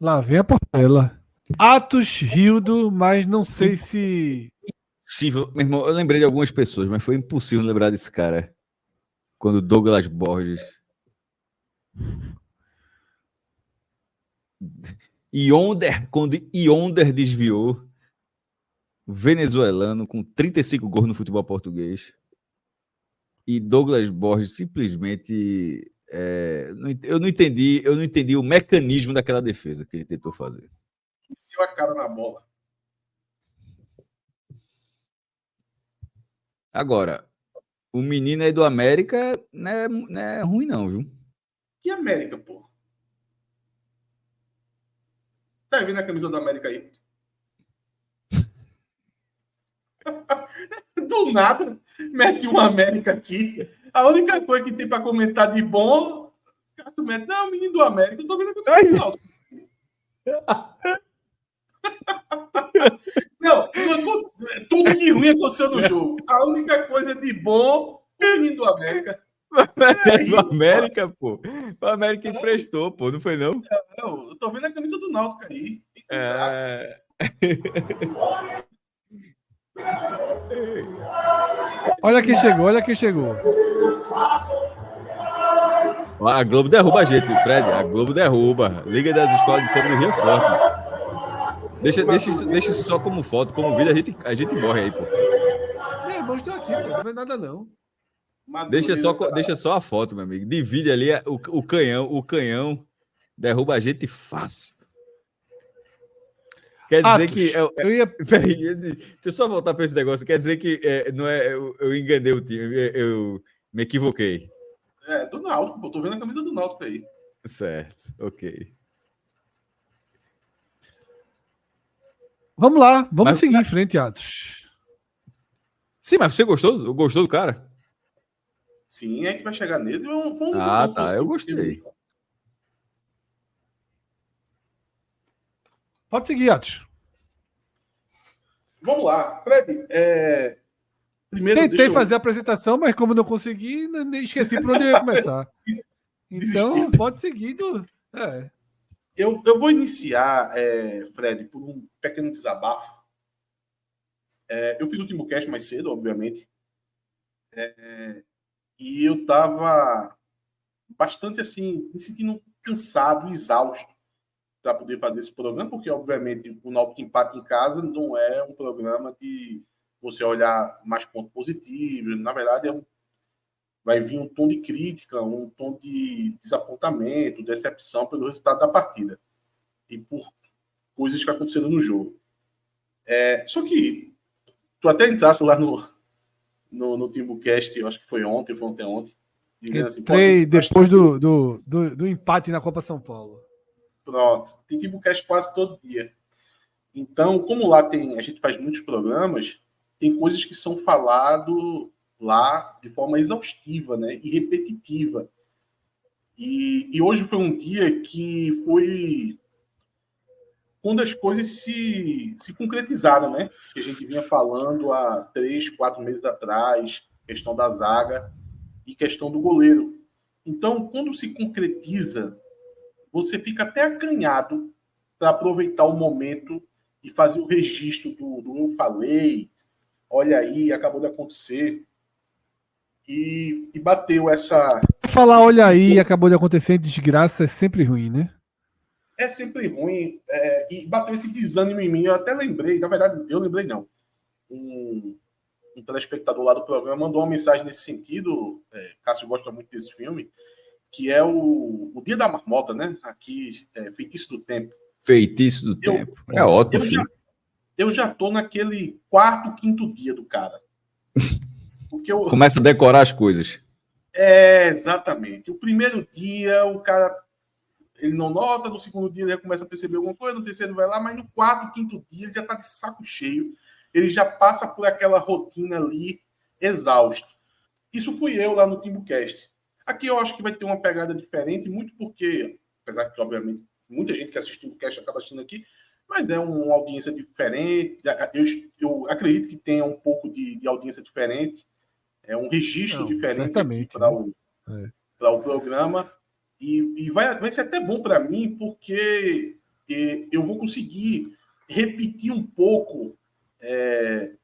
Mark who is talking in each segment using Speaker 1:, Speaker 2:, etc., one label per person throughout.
Speaker 1: Lá vem a Portela. Atos Rildo, mas não sei se.
Speaker 2: Impossível. Meu irmão, eu lembrei de algumas pessoas, mas foi impossível lembrar desse cara. Quando Douglas Borges. Quando Yonder desviou, venezuelano com 35 gols no futebol português. E Douglas Borges simplesmente. Eu não entendi o mecanismo daquela defesa que ele tentou fazer.
Speaker 3: Deu a cara na bola.
Speaker 2: Agora, o menino aí do América não é ruim, não, viu?
Speaker 3: Que América, pô? Tá vendo a camisa do América aí? Do nada, mete um América aqui. A única coisa que tem pra comentar de bom, Cássio mete, não, o menino do América, eu tô vendo a camisa do Náutico. Não, tudo de ruim aconteceu no jogo. A única coisa de bom, o menino do América.
Speaker 2: Do América, pô. O América emprestou, pô, não foi não?
Speaker 3: Não, eu tô vendo a camisa do Náutico aí.
Speaker 1: Olha quem chegou, olha quem chegou.
Speaker 2: A Globo derruba a gente, Fred. A Globo derruba. Liga das Escolas de Samba do Rio é forte. Deixa isso só como foto, como vídeo, a gente morre aí, pô.
Speaker 1: Meu irmão, estou aqui, pô. Não vê nada, não.
Speaker 2: Deixa só a foto, meu amigo. Divide ali o canhão derruba a gente fácil. Quer dizer
Speaker 1: Atos,
Speaker 2: que.
Speaker 1: eu ia...
Speaker 2: Peraí, deixa eu só voltar para esse negócio. Quer dizer que não é, eu enganei o time, eu me equivoquei.
Speaker 3: É, do Náutico, pô. Tô vendo a camisa do Náutico aí.
Speaker 2: Certo, ok.
Speaker 1: Vamos lá, vamos seguir em frente, Atos.
Speaker 2: Sim, mas você gostou? Gostou do cara?
Speaker 3: Sim, é que vai chegar nele.
Speaker 2: Tá, eu gostei.
Speaker 1: Pode seguir, Atos.
Speaker 3: Vamos lá. Fred, primeiro,
Speaker 1: tentei fazer a apresentação, mas como não consegui, esqueci por onde eu ia começar. Então, pode seguir.
Speaker 3: Eu vou iniciar, Fred, por um pequeno desabafo. Eu fiz o Timbucast mais cedo, obviamente. E eu estava bastante, assim, me sentindo cansado, exausto para poder fazer esse programa, porque, obviamente, o Náutico Empate em Casa não é um programa de você olhar mais pontos positivos. Na verdade, vai vir um tom de crítica, um tom de desapontamento, decepção pelo resultado da partida e por coisas que aconteceram no jogo. Só que tu até entrasse lá no Timbucast, eu acho que foi ontem, foi ontem, dizendo assim...
Speaker 1: Entrei depois do empate na Copa São Paulo.
Speaker 3: Pronto. Tem Timbucast quase todo dia. Então, como lá a gente faz muitos programas, tem coisas que são faladas lá de forma exaustiva, né? E repetitiva. E hoje foi um dia que foi quando as coisas se concretizaram, né? Que a gente vinha falando há 3, 4 meses atrás, questão da zaga e questão do goleiro. Então, quando se concretiza, você fica até acanhado para aproveitar o momento e fazer o registro do eu falei, olha aí, acabou de acontecer. E bateu essa...
Speaker 1: Falar, olha aí, acabou de acontecer, desgraça é sempre ruim, né?
Speaker 3: É sempre ruim. E bateu esse desânimo em mim. Eu até lembrei, na verdade, eu lembrei não. Um telespectador lá do programa mandou uma mensagem nesse sentido. Cássio gosta muito desse filme, que é o Dia da Marmota, né? Aqui, Feitiço do Tempo.
Speaker 2: Feitiço do Tempo. É ótimo.
Speaker 3: Eu já tô naquele quarto, quinto dia do cara. Porque
Speaker 2: começa a decorar as coisas.
Speaker 3: Exatamente. O primeiro dia, o cara ele não nota, no segundo dia ele já começa a perceber alguma coisa, no terceiro vai lá, mas no quarto, quinto dia ele já tá de saco cheio, ele já passa por aquela rotina ali, exausto. Isso fui eu lá no Timbucast. Aqui eu acho que vai ter uma pegada diferente, muito porque, apesar que, obviamente, muita gente que assiste o Timbucast acaba assistindo aqui, mas é uma audiência diferente, eu acredito que tenha um pouco de audiência diferente, é um registro diferente aqui para o programa. E vai ser até bom para mim, porque eu vou conseguir repetir um pouco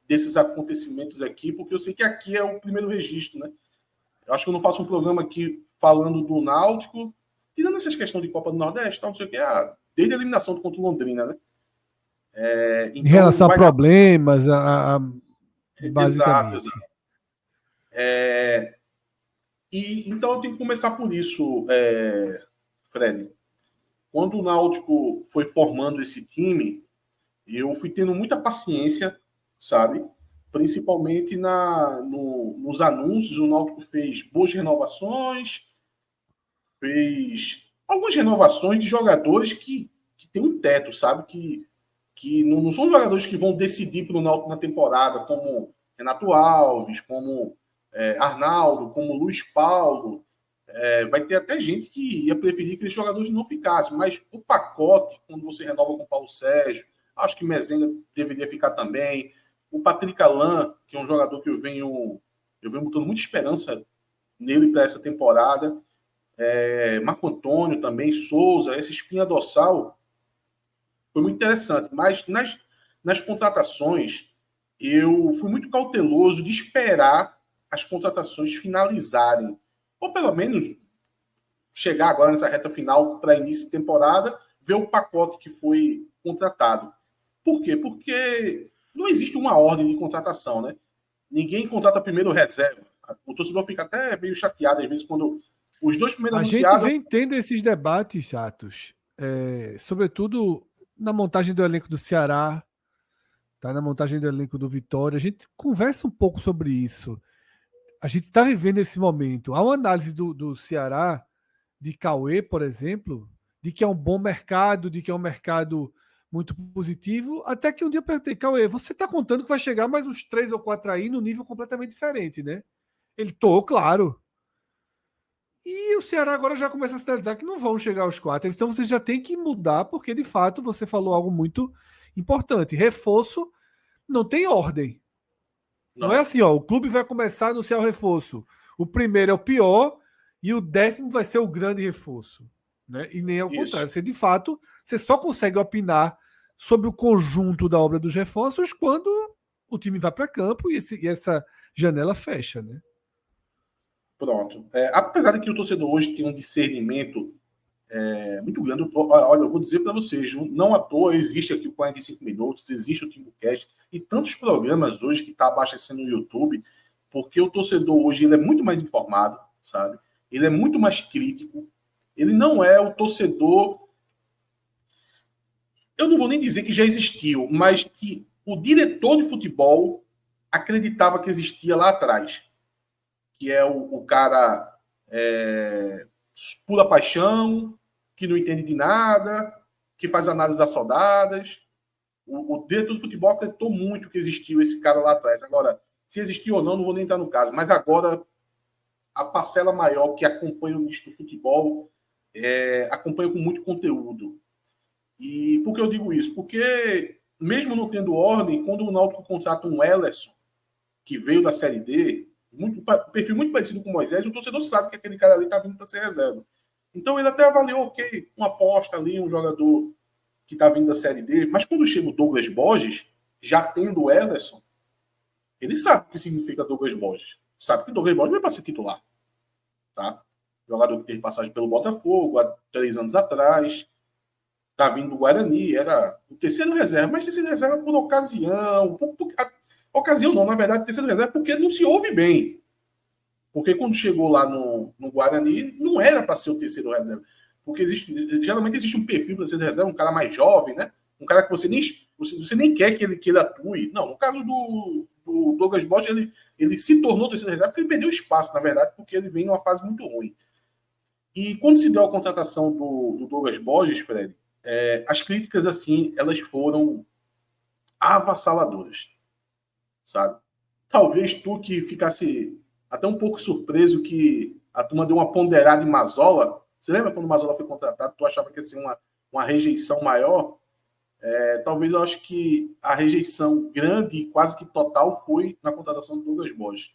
Speaker 3: desses acontecimentos aqui, porque eu sei que aqui é o primeiro registro, né? Eu acho que eu não faço um programa aqui falando do Náutico, tirando essas questões de Copa do Nordeste, tal, não sei o que, desde a eliminação contra o Londrina, né?
Speaker 1: Então, em relação a problemas, basicamente.
Speaker 3: Exato. Então eu tenho que começar por isso, Fred. Quando o Náutico foi formando esse time, eu fui tendo muita paciência, sabe? Principalmente nos anúncios. O Náutico fez boas renovações, fez algumas renovações de jogadores que tem um teto, sabe? Que não são jogadores que vão decidir para o Náutico na temporada, como Renato Alves, como Arnaldo, como Luiz Paulo. Vai ter até gente que ia preferir que aqueles jogadores não ficassem, mas o pacote, quando você renova com o Paulo Sérgio, acho que Mezenga deveria ficar também. O Patrick Alain, que é um jogador que eu venho botando muita esperança nele para essa temporada. Marco Antônio também, Souza, essa espinha dorsal foi muito interessante. Mas nas contratações, eu fui muito cauteloso de esperar as contratações finalizarem. Ou pelo menos chegar agora nessa reta final para início de temporada, ver o pacote que foi contratado. Por quê? Porque não existe uma ordem de contratação, né? Ninguém contrata primeiro reserva. O torcedor fica até meio chateado às vezes quando os dois primeiros
Speaker 1: anunciados... A gente vem tendo esses debates, Atos, sobretudo na montagem do elenco do Ceará, tá? Na montagem do elenco do Vitória. A gente conversa um pouco sobre isso. A gente está vivendo esse momento. Há uma análise do Ceará, de Cauê, por exemplo, de que é um bom mercado, de que é um mercado muito positivo, até que um dia eu perguntei, Cauê, você está contando que vai chegar mais uns 3 ou 4 aí no nível completamente diferente, né? Ele, claro. E o Ceará agora já começa a sinalizar que não vão chegar aos 4. Então você já tem que mudar, porque de fato você falou algo muito importante. Reforço não tem ordem. Não é assim, o clube vai começar a anunciar o reforço. O primeiro é o pior e o 10º vai ser o grande reforço. Né? E nem ao contrário. Você, de fato, você só consegue opinar sobre o conjunto da obra dos reforços quando o time vai para campo e essa janela fecha. Né?
Speaker 3: Pronto. Apesar de que o torcedor hoje tem um discernimento muito grande, olha, eu vou dizer para vocês, não à toa existe aqui o 45 Minutos, existe o TimbuCast e tantos programas hoje que está abastecendo no YouTube, porque o torcedor hoje ele é muito mais informado, sabe? Ele é muito mais crítico, ele não é o torcedor, eu não vou nem dizer que já existiu, mas que o diretor de futebol acreditava que existia lá atrás, que é o cara pura paixão, que não entende de nada, que faz análise das soldadas. O diretor de futebol acreditou muito que existiu esse cara lá atrás. Agora, se existiu ou não vou nem entrar no caso. Mas agora, a parcela maior que acompanha o nicho do futebol acompanha com muito conteúdo. E por que eu digo isso? Porque, mesmo não tendo ordem, quando o Náutico contrata um Ellerson, que veio da Série D, perfil muito parecido com o Moisés, o torcedor sabe que aquele cara ali está vindo para ser reserva. Então ele até avaliou, ok, uma aposta ali, um jogador que está vindo da Série D, mas quando chega o Douglas Borges, já tendo o Ellerson, ele sabe o que significa Douglas Borges. Sabe que Douglas Borges não é para ser titular. Tá? Jogador que teve passagem pelo Botafogo há 3 anos atrás, está vindo do Guarani, era o terceiro reserva, mas terceiro reserva por ocasião. Ocasião não, na verdade, terceiro reserva porque não se ouve bem. Porque quando chegou lá no Guarani, não era para ser o terceiro reserva. Porque geralmente existe um perfil para terceiro reserva, um cara mais jovem, né? Um cara que você nem quer que ele atue. Não, no caso do Douglas Borges, ele se tornou terceiro reserva porque ele perdeu espaço, na verdade, porque ele vem numa fase muito ruim. E quando se deu a contratação do Douglas Borges, Fred, as críticas, assim, elas foram avassaladoras, sabe? Talvez tu que ficasse até um pouco surpreso que a turma deu uma ponderada em Mazola. Você lembra quando o Mazola foi contratado? Tu achava que ia ser uma rejeição maior? Talvez eu acho que a rejeição grande e quase que total foi na contratação do Douglas Borges.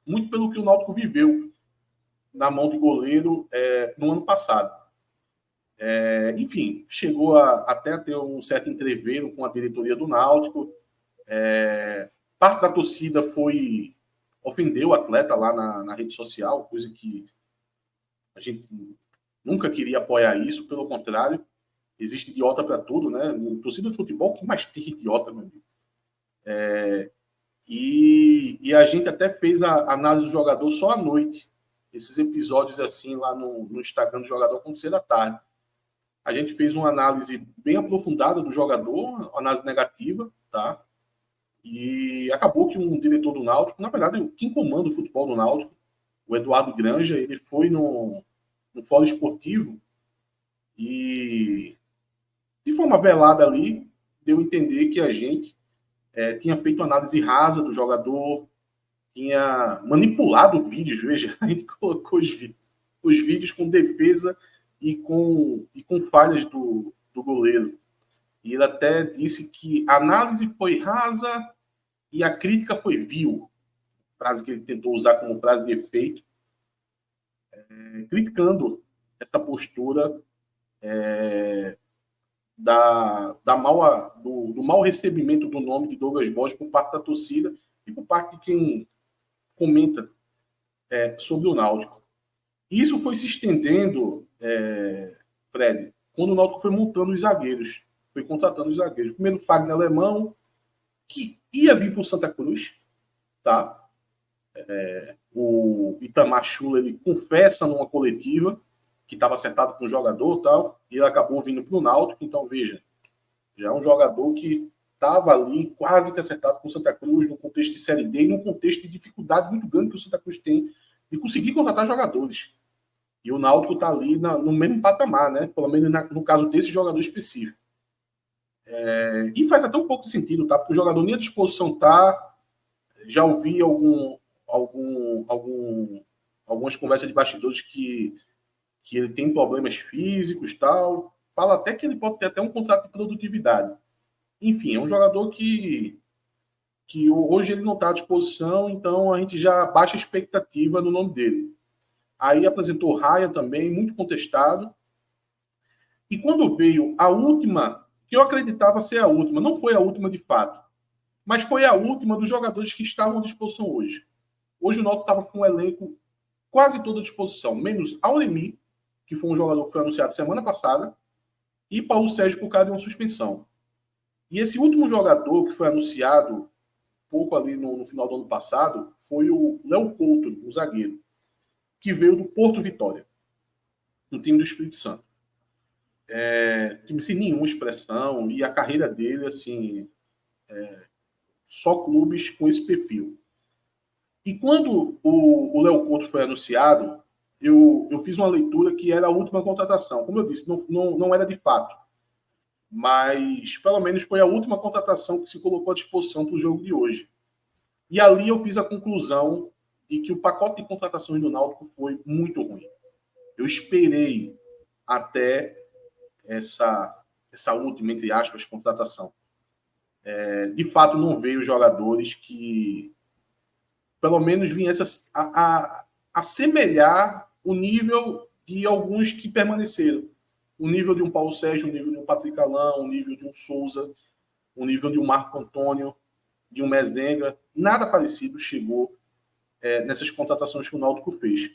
Speaker 3: Muito pelo que o Náutico viveu na mão do goleiro no ano passado. Enfim, chegou até a ter um certo entreveiro com a diretoria do Náutico. Parte da torcida ofendeu o atleta lá na rede social, coisa que a gente nunca queria apoiar isso, pelo contrário, existe idiota para tudo, né? Em torcida de futebol, que mais tem idiota, meu amigo? E a gente até fez a análise do jogador só à noite. Esses episódios assim lá no Instagram do jogador aconteceram à tarde. A gente fez uma análise bem aprofundada do jogador, análise negativa, tá? E acabou que um diretor do Náutico, na verdade, quem comanda o futebol do Náutico, o Eduardo Granja, ele foi no fórum esportivo e, de forma velada ali, deu a entender que a gente tinha feito análise rasa do jogador, tinha manipulado vídeos, veja, a gente colocou os vídeos com defesa e com falhas do goleiro. E ele até disse que a análise foi rasa e a crítica foi vil, frase que ele tentou usar como frase de efeito, criticando essa postura do mau recebimento do nome de Douglas Borges por parte da torcida e por parte de quem comenta sobre o Náutico. Isso foi se estendendo, Fred, quando o Náutico foi montando os zagueiros, foi contratando os zagueiros. Primeiro, Fagner Alemão, que ia vir para o Santa Cruz, tá? O Itamar Schula, ele confessa numa coletiva que estava acertado com o jogador, tal, e ele acabou vindo para o Náutico. Então, veja, já é um jogador que estava ali quase que acertado com o Santa Cruz no contexto de Série D e num contexto de dificuldade muito grande que o Santa Cruz tem de conseguir contratar jogadores. E o Náutico está ali no mesmo patamar, né? Pelo menos no caso desse jogador específico. E faz até um pouco de sentido, tá? Porque o jogador nem à disposição tá. Já ouvi algumas conversas de bastidores que ele tem problemas físicos, tal. Fala até que ele pode ter até um contrato de produtividade. Enfim, é um jogador que hoje ele não está à disposição, então a gente já baixa a expectativa no nome dele. Aí apresentou o Ryan também, muito contestado. E quando veio a última, que eu acreditava ser a última, não foi a última de fato, mas foi a última dos jogadores que estavam à disposição hoje. Hoje o Náutico estava com um elenco quase todo à disposição, menos Auremi, que foi um jogador que foi anunciado semana passada, e Paulo Sérgio por causa de uma suspensão. E esse último jogador que foi anunciado pouco ali no final do ano passado foi o Léo Couto, o zagueiro, que veio do Porto Vitória, no time do Espírito Santo. Time sem nenhuma expressão, e a carreira dele, assim, só clubes com esse perfil. E quando o Léo Couto foi anunciado, eu fiz uma leitura que era a última contratação. Como eu disse, não era de fato, mas pelo menos foi a última contratação que se colocou à disposição para o jogo de hoje. E ali eu fiz a conclusão de que o pacote de contratações do Náutico foi muito ruim. Eu esperei até essa última, entre aspas, contratação. De fato, não veio jogadores que, pelo menos, viessem a assemelhar o nível de alguns que permaneceram. O nível de um Paulo Sérgio, o nível de um Patrick Alain, o nível de um Souza, o nível de um Marco Antônio, de um Mezenga. Nada parecido chegou nessas contratações que o Náutico fez.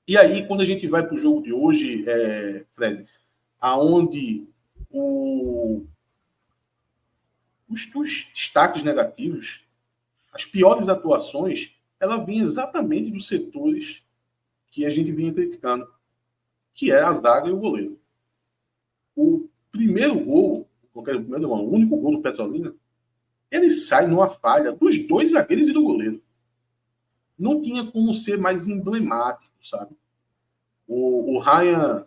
Speaker 3: E aí, quando a gente vai para o jogo de hoje, Fred, aonde os destaques negativos, as piores atuações, ela vinha exatamente dos setores que a gente vinha criticando, que é a zaga e o goleiro. O primeiro gol, o único gol do Petrolina, ele sai numa falha dos dois zagueiros e do goleiro. Não tinha como ser mais emblemático, sabe? O Ryan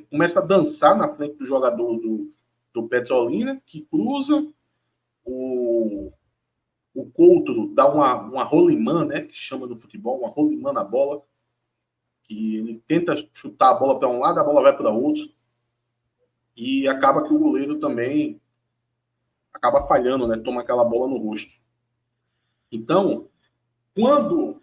Speaker 3: começa a dançar na frente do jogador do Petrolina, que cruza. O Couto dá uma rolimã, né, que chama no futebol, uma rolimã na bola, que ele tenta chutar a bola para um lado, a bola vai para outro, e acaba que o goleiro também acaba falhando, né, toma aquela bola no rosto. Então, quando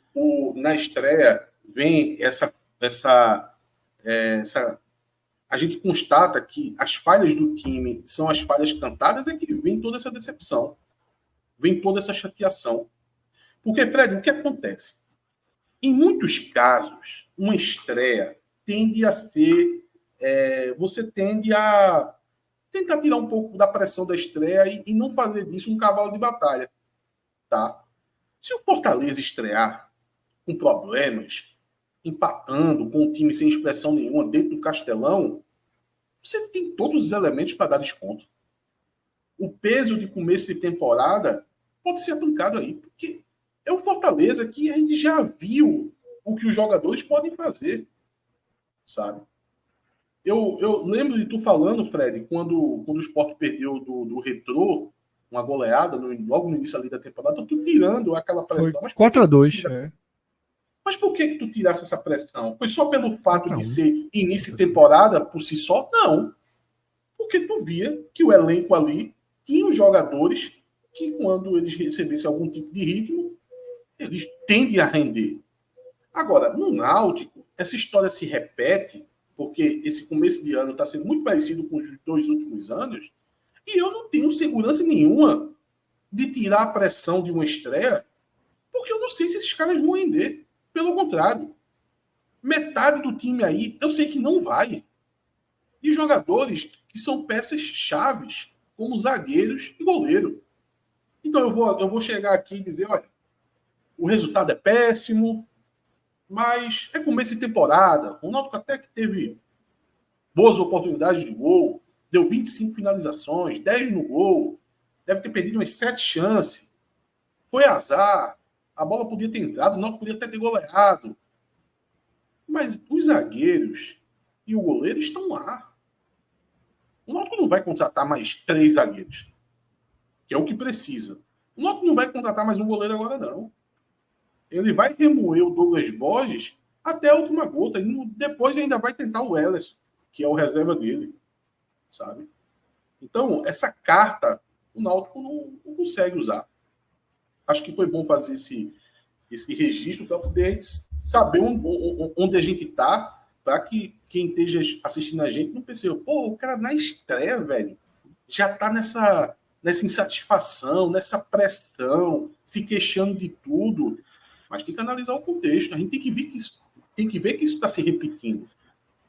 Speaker 3: a gente constata que as falhas do time são as falhas cantadas, é que vem toda essa decepção, vem toda essa chateação. Porque, Fred, o que acontece? Em muitos casos, uma estreia tende a ser... você tende a tentar tirar um pouco da pressão da estreia e não fazer disso um cavalo de batalha. Tá? Se o Fortaleza estrear com problemas, empatando, com um time sem expressão nenhuma dentro do Castelão, você tem todos os elementos para dar desconto. O peso de começo de temporada pode ser aplicado aí, porque é o Fortaleza que a gente já viu o que os jogadores podem fazer, sabe? Eu lembro de tu falando, Fred, quando o Sport perdeu do Retrô, uma goleada, logo no início ali da temporada, tu tirando aquela pressão.
Speaker 1: Foi 4-2.
Speaker 3: Mas por que tu tirasse essa pressão? Foi só pelo fato de ser início de temporada por si só? Não. Porque tu via que o elenco ali tinha os jogadores que, quando eles recebessem algum tipo de ritmo, eles tendem a render. Agora, no Náutico, essa história se repete, porque esse começo de ano está sendo muito parecido com os 2 últimos anos, e eu não tenho segurança nenhuma de tirar a pressão de uma estreia, porque eu não sei se esses caras vão render. Pelo contrário, metade do time aí, eu sei que não vai. E jogadores que são peças chaves, como zagueiros e goleiro. Então eu vou chegar aqui e dizer, olha, o resultado é péssimo, mas é começo de temporada. O Náutico até que teve boas oportunidades de gol, deu 25 finalizações, 10 no gol, deve ter perdido umas 7 chances. Foi azar. A bola podia ter entrado, não podia até ter goleado. Mas os zagueiros e o goleiro estão lá. O Náutico não vai contratar mais 3 zagueiros, que é o que precisa. O Náutico não vai contratar mais um goleiro agora, não. Ele vai remoer o Douglas Borges até a última gota. E depois ainda vai tentar o Ellerson, que é o reserva dele. Sabe? Então, essa carta, o Náutico não consegue usar. Acho que foi bom fazer esse registro para poder saber onde a gente está, para que quem esteja assistindo a gente não perceba, pô, o cara na estreia, velho, já está nessa insatisfação, nessa pressão, se queixando de tudo. Mas tem que analisar o contexto. A gente tem que ver que isso está se repetindo.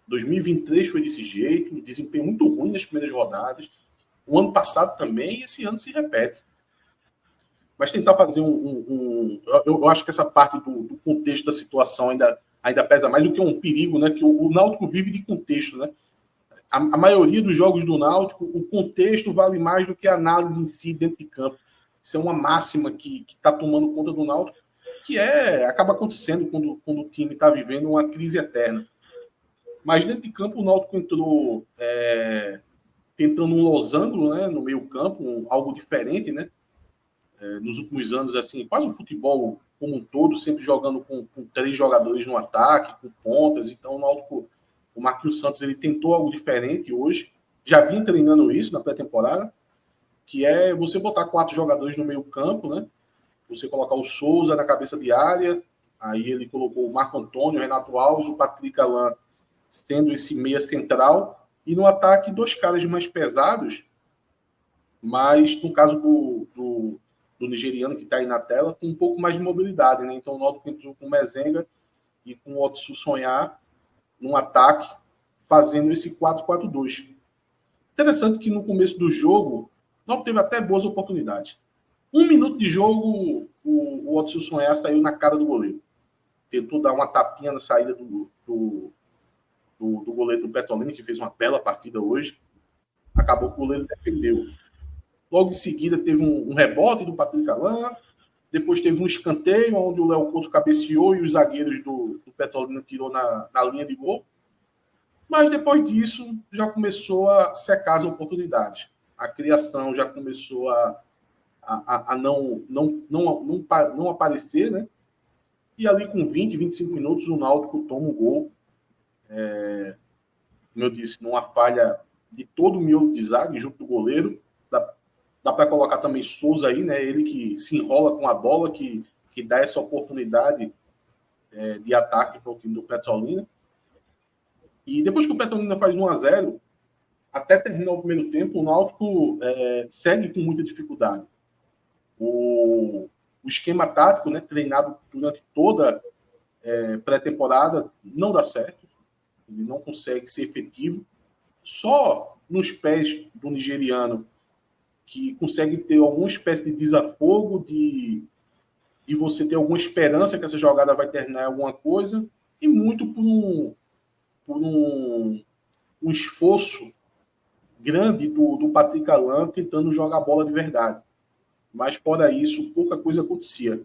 Speaker 3: 2023 foi desse jeito, um desempenho muito ruim nas primeiras rodadas. O ano passado também, e esse ano se repete. Mas tentar fazer eu acho que essa parte do contexto da situação ainda pesa mais do que um perigo, né? Que o Náutico vive de contexto, né? A maioria dos jogos do Náutico, o contexto vale mais do que a análise em si dentro de campo. Isso é uma máxima que está tomando conta do Náutico, que acaba acontecendo quando o time está vivendo uma crise eterna. Mas dentro de campo o Náutico entrou tentando um losango, né, no meio campo, algo diferente, né? Nos últimos anos, assim, quase o futebol como um todo, sempre jogando com 3 jogadores no ataque, com pontas. Então, o Marquinhos Santos ele tentou algo diferente hoje. Já vinha treinando isso na pré-temporada, que é você botar 4 jogadores no meio campo, né? Você colocar o Souza na cabeça de área, aí ele colocou o Marco Antônio, o Renato Alves, o Patrick Alain sendo esse meia central, e no ataque 2 caras mais pesados, mas no caso do nigeriano que está aí na tela, com um pouco mais de mobilidade, né? Então o Náutico entrou com o Mezenga e com o Otsu Sonhar num ataque, fazendo esse 4-4-2. Interessante que no começo do jogo, o Náutico teve até boas oportunidades. 1 minuto de jogo, o Otsu Sonhar saiu na cara do goleiro. Tentou dar uma tapinha na saída do goleiro do Petrolina, que fez uma bela partida hoje. Acabou que o goleiro defendeu. Logo em seguida, teve um rebote do Patrick Alain. Depois teve um escanteio, onde o Léo Couto cabeceou e os zagueiros do Petrolina tirou na linha de gol. Mas depois disso, já começou a secar as oportunidades. A criação já começou a não aparecer, né? E ali com 20, 25 minutos, o Náutico toma um gol. Como eu disse, numa falha de todo o miolo de zaga, junto do goleiro. Dá para colocar também Souza aí, né? Ele que se enrola com a bola, que dá essa oportunidade de ataque para o time do Petrolina. E depois que o Petrolina faz 1-0, até terminar o primeiro tempo, o Náutico segue com muita dificuldade. O esquema tático, né, treinado durante toda pré-temporada, não dá certo. Ele não consegue ser efetivo. Só nos pés do nigeriano, que consegue ter alguma espécie de desafogo, de você ter alguma esperança que essa jogada vai terminar em alguma coisa, e muito por um esforço grande do Patrick Alan tentando jogar a bola de verdade. Mas, fora isso, pouca coisa acontecia.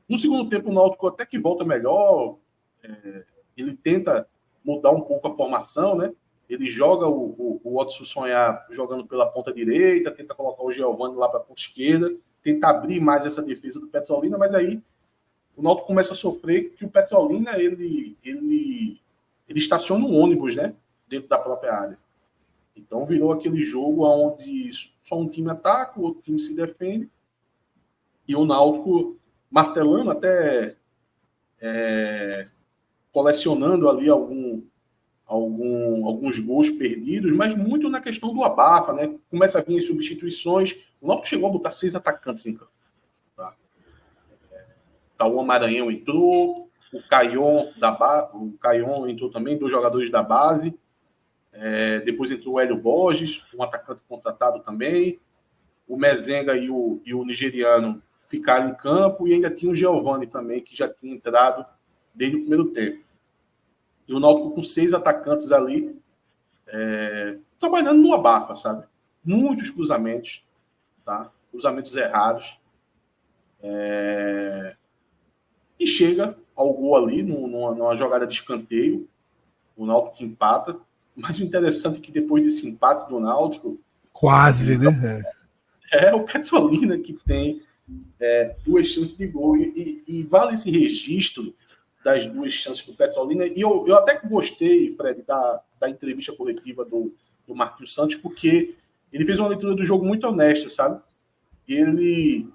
Speaker 3: No segundo tempo, o Náutico até que volta melhor. Ele tenta mudar um pouco a formação, né? Ele joga o Watson Sonhar jogando pela ponta direita, tenta colocar o Giovani lá para a ponta esquerda, tenta abrir mais essa defesa do Petrolina, mas aí o Náutico começa a sofrer que o Petrolina ele estaciona um ônibus, né? Dentro da própria área. Então virou aquele jogo onde só um time ataca, o outro time se defende, e o Náutico martelando até colecionando ali alguns gols perdidos, mas muito na questão do abafa, né? Começa a vir as substituições. O Náutico chegou a botar 6 atacantes em campo. Tá? O Maranhão entrou, o Caion entrou também, 2 jogadores da base. Depois entrou o Hélio Borges, um atacante contratado também. O Mezenga e o nigeriano ficaram em campo, e ainda tinha o Giovani também, que já tinha entrado desde o primeiro tempo. E o Náutico com 6 atacantes ali, trabalhando no abafa, sabe? Muitos cruzamentos, tá? Cruzamentos errados. E chega ao gol ali, numa jogada de escanteio. O Náutico empata. Mas o interessante é que depois desse empate do Náutico...
Speaker 1: Quase, né?
Speaker 3: É o Petrolina que tem 2 chances de gol. E vale esse registro das 2 chances do Petrolina. E eu até gostei, Fred, da entrevista coletiva do Marquinhos Santos, porque ele fez uma leitura do jogo muito honesta, sabe? Ele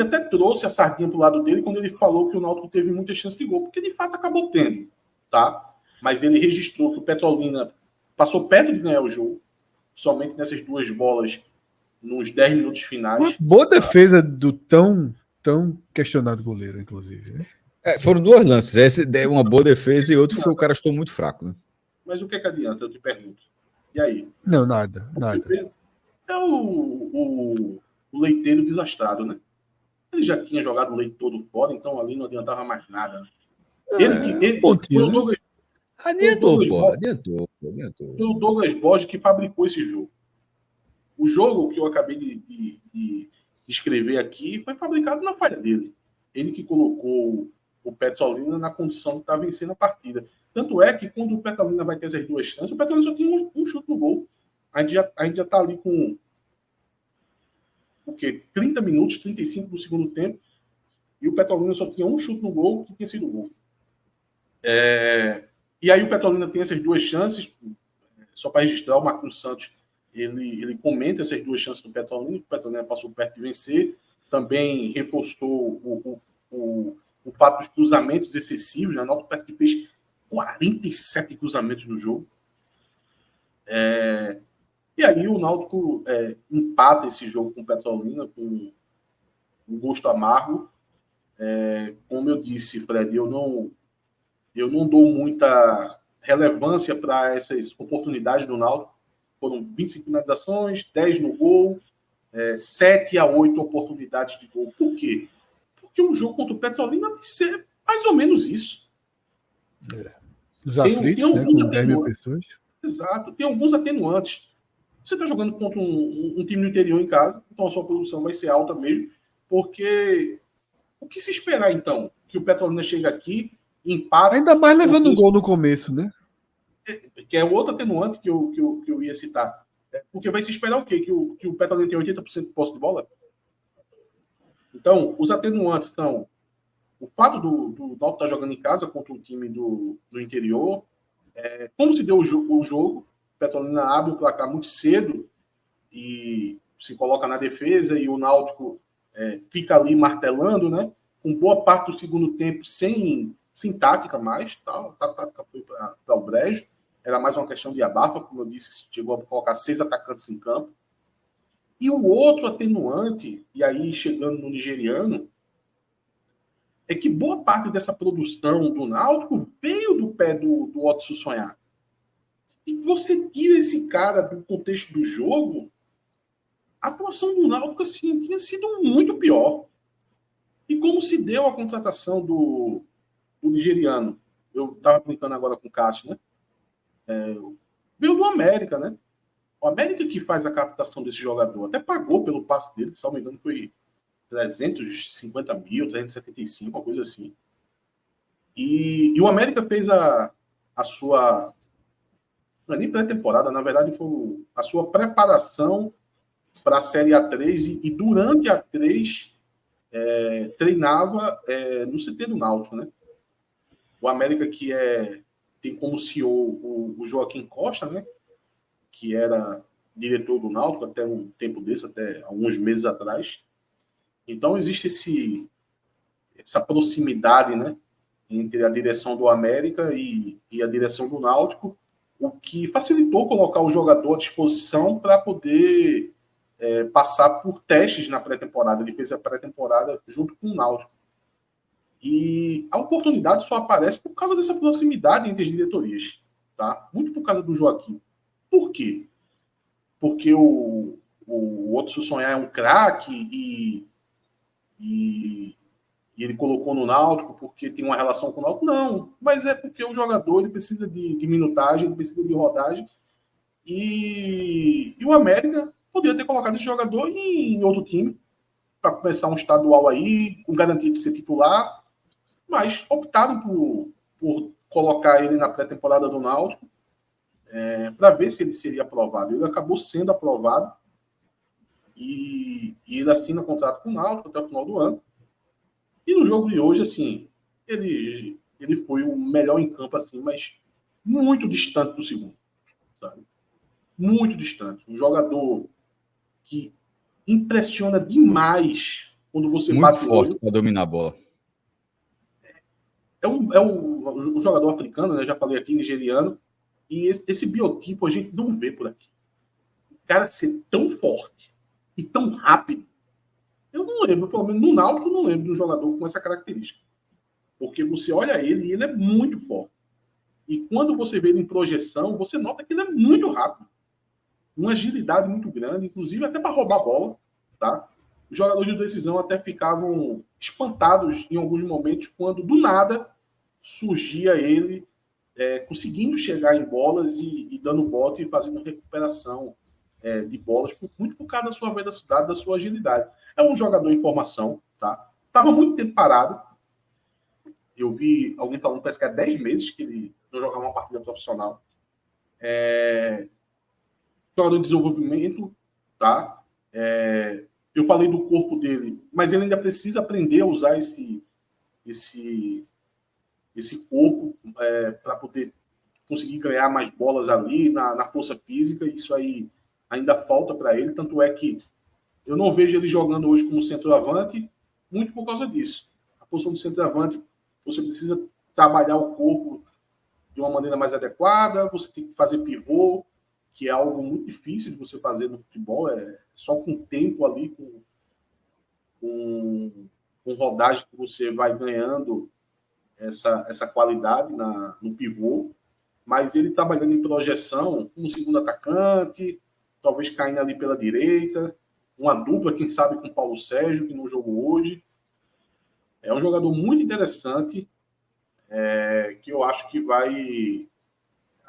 Speaker 3: até trouxe a sardinha pro lado dele quando ele falou que o Náutico teve muitas chances de gol, porque de fato acabou tendo, tá? Mas ele registrou que o Petrolina passou perto de ganhar o jogo, somente nessas 2 bolas nos 10 minutos finais.
Speaker 1: Uma boa defesa do tão questionado goleiro, inclusive. Né?
Speaker 2: Foram 2 lances. Essa é uma boa defesa e outro foi o cara estou muito fraco. Né?
Speaker 3: Mas o que adianta? Eu te pergunto. E aí?
Speaker 1: Não, nada.
Speaker 3: É o leiteiro desastrado, né? Ele já tinha jogado o leite todo fora, então ali não adiantava mais nada. Né?
Speaker 2: Adiantou.
Speaker 3: Foi o Douglas Borges que fabricou esse jogo. O jogo que eu acabei de escrever aqui foi fabricado na falha dele. Ele que colocou o Petrolina na condição de estar vencendo a partida. Tanto é que quando o Petrolina vai ter essas 2 chances, o Petrolina só tem um chute no gol. A gente já está ali com 30 minutos, 35 do segundo tempo, e o Petrolina só tinha um chute no gol, que tinha sido gol. E aí o Petrolina tem essas 2 chances, só para registrar, o Marquinhos Santos, ele comenta essas 2 chances do Petrolina, que o Petrolina passou perto de vencer, também reforçou o fato dos cruzamentos excessivos, né? O Náutico parece que fez 47 cruzamentos no jogo. E aí o Náutico empata esse jogo com o Petrolina, com um gosto amargo. Como eu disse, Fred, eu não dou muita relevância para essas oportunidades do Náutico. Foram 25 finalizações, 10 no gol, 7 a 8 oportunidades de gol. Por quê? Porque um jogo contra o Petrolina vai ser mais ou menos isso.
Speaker 1: Os aflitos, né, com 10 mil pessoas.
Speaker 3: Exato. Tem alguns atenuantes. Você está jogando contra um time do interior em casa, então a sua produção vai ser alta mesmo, porque o que se esperar, então? Que o Petrolina chega aqui, empata...
Speaker 1: Ainda mais levando um gol no começo, né?
Speaker 3: Que é outro atenuante que eu ia citar. Porque vai se esperar o quê? Que o Petrolina tem 80% de posse de bola? Então, os atenuantes estão... O fato do Náutico estar jogando em casa contra um time do interior, como se deu o jogo, o Petrolina abre o placar muito cedo e se coloca na defesa, e o Náutico fica ali martelando, né? Com boa parte do segundo tempo sem sem tática mais, tal. A tática foi para o brejo. Era mais uma questão de abafa, como eu disse, chegou a colocar 6 atacantes em campo. E o outro atenuante, e aí chegando no nigeriano, é que boa parte dessa produção do Náutico veio do pé do Otso Sonhar. Se você tira esse cara do contexto do jogo, a atuação do Náutico assim, tinha sido muito pior. E como se deu a contratação do nigeriano? Eu estava brincando agora com o Cássio, né? Veio do América, né? O América que faz a captação desse jogador. Até pagou pelo passe dele, se não me engano, foi 350 mil, 375, uma coisa assim. E o América fez a sua... Não é nem pré-temporada, na verdade foi a sua preparação para a Série A3 e durante a A3 treinava no CT do Náutico, né? O América que tem como CEO o Joaquim Costa, né? Que era diretor do Náutico até um tempo desse, até alguns meses atrás. Então existe essa proximidade, né? Entre a direção do América e a direção do Náutico, o que facilitou colocar o jogador à disposição para poder passar por testes na pré-temporada. Ele fez a pré-temporada junto com o Náutico. E a oportunidade só aparece por causa dessa proximidade entre as diretorias, tá? Muito por causa do Joaquim. Por quê? Porque o Otso Sonhar é um craque e ele colocou no Náutico porque tem uma relação com o Náutico? Não, mas é porque o jogador ele precisa de minutagem, ele precisa de rodagem e o América poderia ter colocado esse jogador em outro time para começar um estadual aí, com garantia de ser titular, mas optaram por colocar ele na pré-temporada do Náutico para ver se ele seria aprovado. Ele acabou sendo aprovado e ele assina contrato com o Náutico até o final do ano. E no jogo de hoje, assim, ele foi o melhor em campo, assim, mas muito distante do segundo, sabe? Muito distante. Um jogador que impressiona demais quando você
Speaker 2: muito
Speaker 3: bate
Speaker 2: forte
Speaker 3: o olho.
Speaker 2: para dominar a bola.
Speaker 3: É um jogador africano, né? Já falei aqui, nigeriano, e esse biotipo a gente não vê por aqui. O cara ser tão forte e tão rápido. Eu não lembro, pelo menos no Náutico, eu não lembro de um jogador com essa característica. Porque você olha ele e ele é muito forte. E quando você vê ele em projeção, você nota que ele é muito rápido. Uma agilidade muito grande, inclusive até para roubar a bola. Tá? Os jogadores de decisão até ficavam espantados em alguns momentos quando, do nada, surgia ele conseguindo chegar em bolas e dando bote e fazendo recuperação de bolas, muito por causa da sua velocidade, da sua agilidade. É um jogador em formação, tá? Estava muito tempo parado. Eu vi alguém falando, parece que há 10 meses que ele não jogava uma partida profissional. Jogador em desenvolvimento, tá? Eu falei do corpo dele, mas ele ainda precisa aprender a usar esse corpo para poder conseguir ganhar mais bolas ali na força física. Isso aí ainda falta para ele, tanto é que eu não vejo ele jogando hoje como centroavante, muito por causa disso. A posição de centroavante, você precisa trabalhar o corpo de uma maneira mais adequada, você tem que fazer pivô, que é algo muito difícil de você fazer no futebol, só com tempo ali, com rodagem que você vai ganhando essa qualidade no pivô, mas ele trabalhando em projeção, como segundo atacante, talvez caindo ali pela direita, uma dupla, quem sabe, com o Paulo Sérgio, que não jogou hoje. É um jogador muito interessante, que eu acho que vai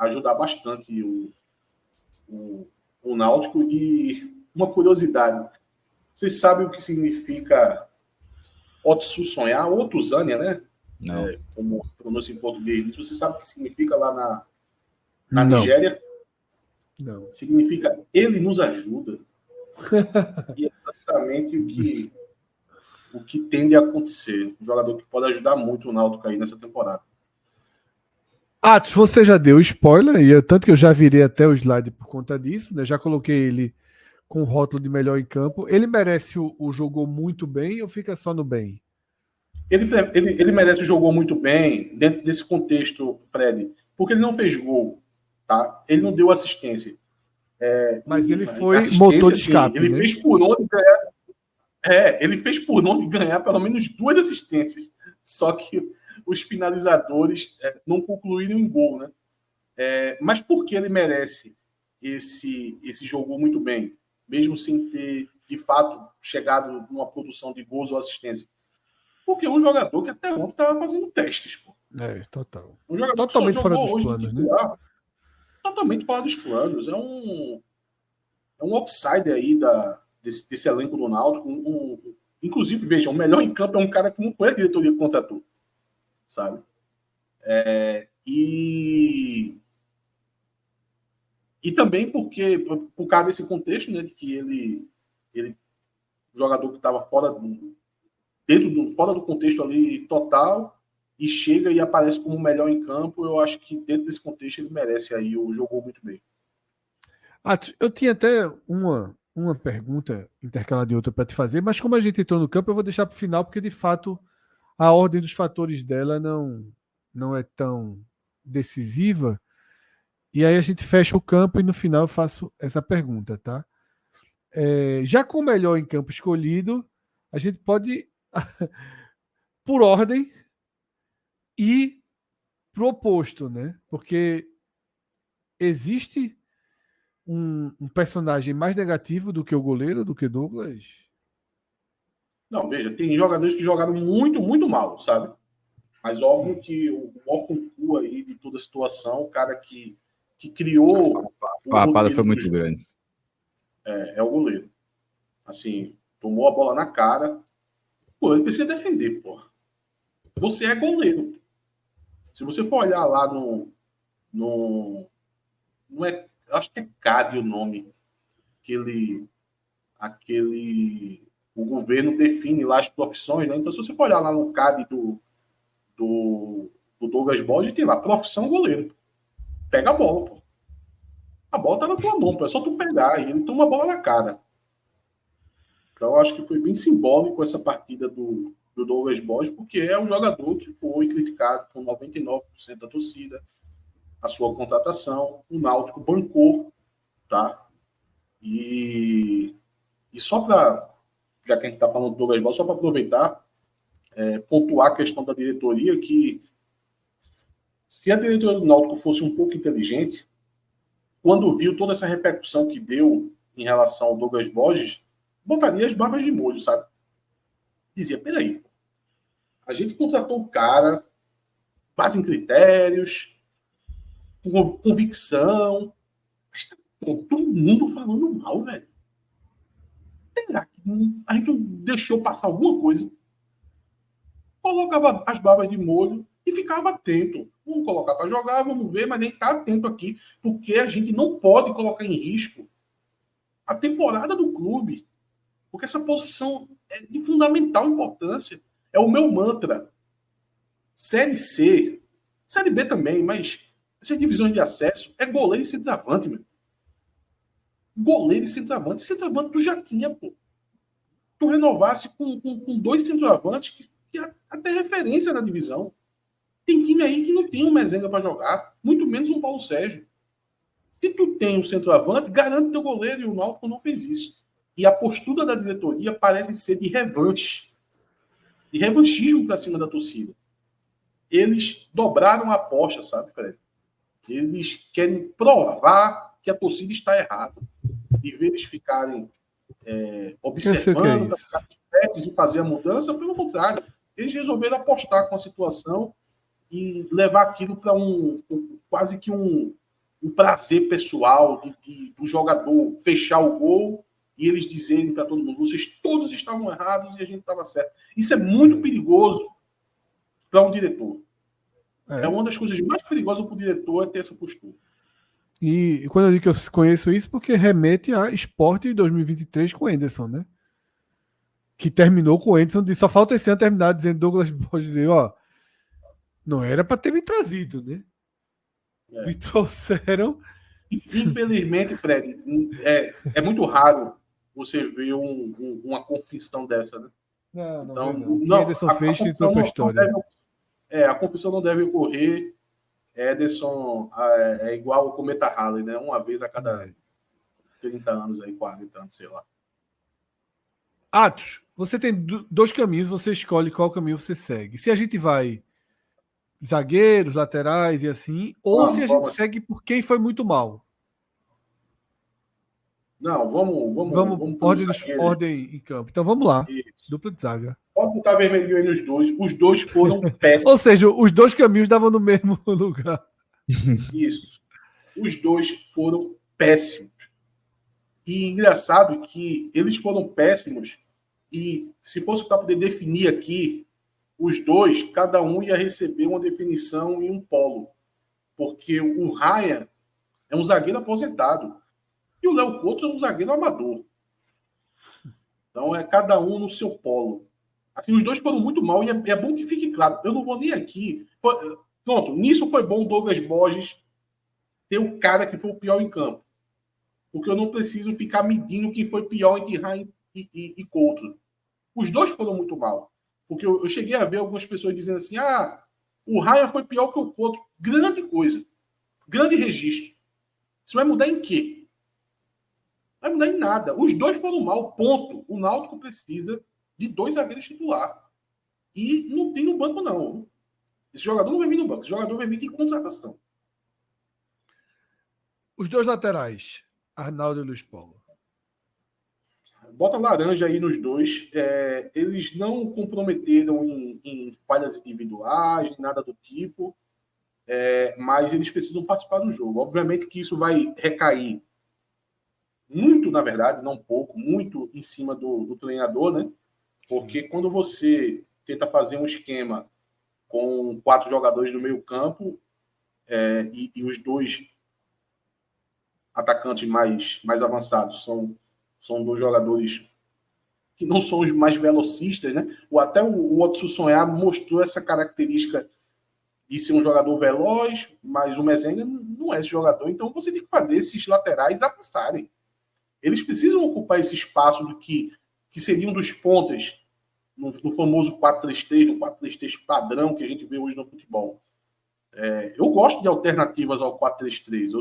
Speaker 3: ajudar bastante o Náutico. E uma curiosidade, vocês sabem o que significa Otsu Sonhar, ou Tuzânia, né?
Speaker 2: Não.
Speaker 3: Como pronuncia em português. Você sabe o que significa lá na Nigéria?
Speaker 1: Não.
Speaker 3: Significa ele nos ajuda. E é exatamente o que tende a acontecer. Um jogador que pode ajudar muito o Náutico aí nessa temporada.
Speaker 1: Atos, você já deu spoiler, e tanto que eu já virei até o slide por conta disso, né? Já coloquei ele com o rótulo de melhor em campo. Ele merece o jogou muito bem ou fica só no bem?
Speaker 3: Ele merece, jogou muito bem dentro desse contexto, Fred, porque ele não fez gol, tá? Ele não deu assistência.
Speaker 1: Mas ele foi motor de escape,
Speaker 3: ele
Speaker 1: né?
Speaker 3: fez por onde ganhar. Ele fez por onde ganhar pelo menos 2 assistências. Só que os finalizadores não concluíram em gol, né? Mas por que ele merece esse jogou muito bem, mesmo sem ter, de fato, chegado numa produção de gols ou assistência? Porque é um jogador que até ontem estava fazendo testes, pô.
Speaker 1: Total.
Speaker 3: Um jogador
Speaker 1: Totalmente
Speaker 3: que só
Speaker 1: fora
Speaker 3: jogou
Speaker 1: dos
Speaker 3: hoje
Speaker 1: planos,
Speaker 3: no titular, totalmente fora dos planos. É um outsider aí desse elenco do Náutico. Inclusive, veja, o melhor em campo é um cara que não foi a diretoria que contratou, sabe? E também porque, por causa desse contexto, né, de que ele jogador que estava fora do contexto ali total, e chega e aparece como o melhor em campo, eu acho que dentro desse contexto ele merece aí, jogou muito bem.
Speaker 1: Eu tinha até uma pergunta intercalada de outra para te fazer, mas como a gente entrou no campo, eu vou deixar para o final, porque de fato a ordem dos fatores dela não é tão decisiva. E aí a gente fecha o campo e no final eu faço essa pergunta, tá? Já com o melhor em campo escolhido, a gente pode, por ordem, ir pro oposto, né? Porque existe um personagem mais negativo do que o goleiro, do que Douglas?
Speaker 3: Não, veja, tem jogadores que jogaram muito, muito mal, sabe? Mas óbvio que o maior concurso aí de toda a situação, o cara que criou...
Speaker 2: A farrapada foi muito grande.
Speaker 3: É o goleiro. Assim, tomou a bola na cara. Pô, ele precisa defender, porra. Você é goleiro. Se você for olhar lá não é, acho que é CAD o nome, o governo define lá as profissões, né? Então, se você for olhar lá no CAD do Douglas Borges, tem lá profissão goleiro. Pega a bola, pô. A bola tá na tua mão, pô. É só tu pegar e ele toma a bola na cara. Então, eu acho que foi bem simbólico essa partida do Douglas Borges, porque é um jogador que foi criticado por 99% da torcida, a sua contratação, o Náutico bancou, tá? E só para, já que a gente está falando do Douglas Borges, só para aproveitar, pontuar a questão da diretoria, que se a diretoria do Náutico fosse um pouco inteligente, quando viu toda essa repercussão que deu em relação ao Douglas Borges, botaria as barbas de molho, sabe? Dizia, peraí, a gente contratou o cara, base em critérios, com convicção, mas tá todo mundo falando mal, velho. Será que a gente não deixou passar alguma coisa? Colocava as barbas de molho e ficava atento. Vamos colocar para jogar, vamos ver, mas nem tá atento aqui, porque a gente não pode colocar em risco a temporada do clube. Porque essa posição é de fundamental importância. É o meu mantra. Série C, Série B também, mas essas divisões de acesso é goleiro e centroavante, meu. Goleiro e centroavante. Centroavante tu já tinha, pô. Tu renovasse com 2 centroavantes que até referência na divisão. Tem time aí que não tem um Mezenga para jogar, muito menos um Paulo Sérgio. Se tu tem um centroavante, garante teu goleiro, e o Náutico não fez isso. E a postura da diretoria parece ser de revanche, de revanchismo para cima da torcida. Eles dobraram a aposta, sabe, Fred? Eles querem provar que a torcida está errada. Em vez de eles ficarem observando, e fazer a mudança, pelo contrário, eles resolveram apostar com a situação e levar aquilo para quase que um prazer pessoal do jogador fechar o gol e eles dizerem para todo mundo, vocês todos estavam errados e a gente estava certo. Isso é muito perigoso para um diretor. É uma das coisas mais perigosas para o diretor é ter essa postura.
Speaker 1: E quando eu digo que eu conheço isso, porque remete a Sport 2023 com o Anderson, né? Que terminou com o Anderson, só falta esse ano terminar dizendo Douglas Borges dizer, ó, não era para ter me trazido, né? Me trouxeram.
Speaker 3: Infelizmente, Fred, é muito raro você ver uma confissão dessa, né?
Speaker 1: Não,
Speaker 3: Então,
Speaker 1: não. Ederson fez entrou para a história.
Speaker 3: A confissão não deve ocorrer. Ederson é igual o Cometa Halley, né? Uma vez a cada 30 anos, aí, 40 anos, sei lá.
Speaker 1: Atos, você tem dois caminhos, você escolhe qual caminho você segue. Se a gente vai zagueiros, laterais e assim, ou se a gente segue por quem foi muito mal.
Speaker 3: Não, vamos
Speaker 1: ordem em campo. Então vamos lá.
Speaker 3: Isso.
Speaker 1: Dupla de zaga.
Speaker 3: Pode botar vermelhinho aí nos dois. Os dois foram péssimos.
Speaker 1: Ou seja, os dois caminhos davam no mesmo lugar.
Speaker 3: Isso. Os dois foram péssimos. E engraçado que eles foram péssimos e se fosse para poder definir aqui, os dois, cada um ia receber uma definição em um polo. Porque o Ryan é um zagueiro aposentado. E o Léo Couto é um zagueiro amador. Então, é cada um no seu polo. Assim, os dois foram muito mal e é bom que fique claro. Eu não vou nem aqui... Pronto, nisso foi bom o Douglas Borges ter o cara que foi o pior em campo. Porque eu não preciso ficar medindo quem foi pior entre Ryan e Couto. Os dois foram muito mal. Porque eu cheguei a ver algumas pessoas dizendo assim, o Ryan foi pior que o Couto. Grande coisa. Grande registro. Isso vai mudar em quê? Não vai mudar em nada. Os dois foram mal, ponto. O Náutico precisa de dois zagueiros titular. E não tem no banco, não. Esse jogador não vai vir no banco. Esse jogador vai vir de contratação.
Speaker 1: Os dois laterais, Arnaldo e Luiz Paulo.
Speaker 3: Bota laranja aí nos dois. Eles não comprometeram em falhas individuais, nada do tipo. Mas eles precisam participar do jogo. Obviamente que isso vai recair muito, na verdade, não pouco, muito em cima do treinador, né? Porque quando você tenta fazer um esquema com 4 jogadores no meio campo e os dois atacantes mais avançados são 2 jogadores que não são os mais velocistas, né? Até o Otsu Sonhar mostrou essa característica de ser um jogador veloz, mas o Mezenga não é esse jogador, então você tem que fazer esses laterais avançarem. Eles precisam ocupar esse espaço do que seriam dos pontas no famoso 4-3-3, no 4-3-3 padrão que a gente vê hoje no futebol. Eu gosto de alternativas ao 4-3-3.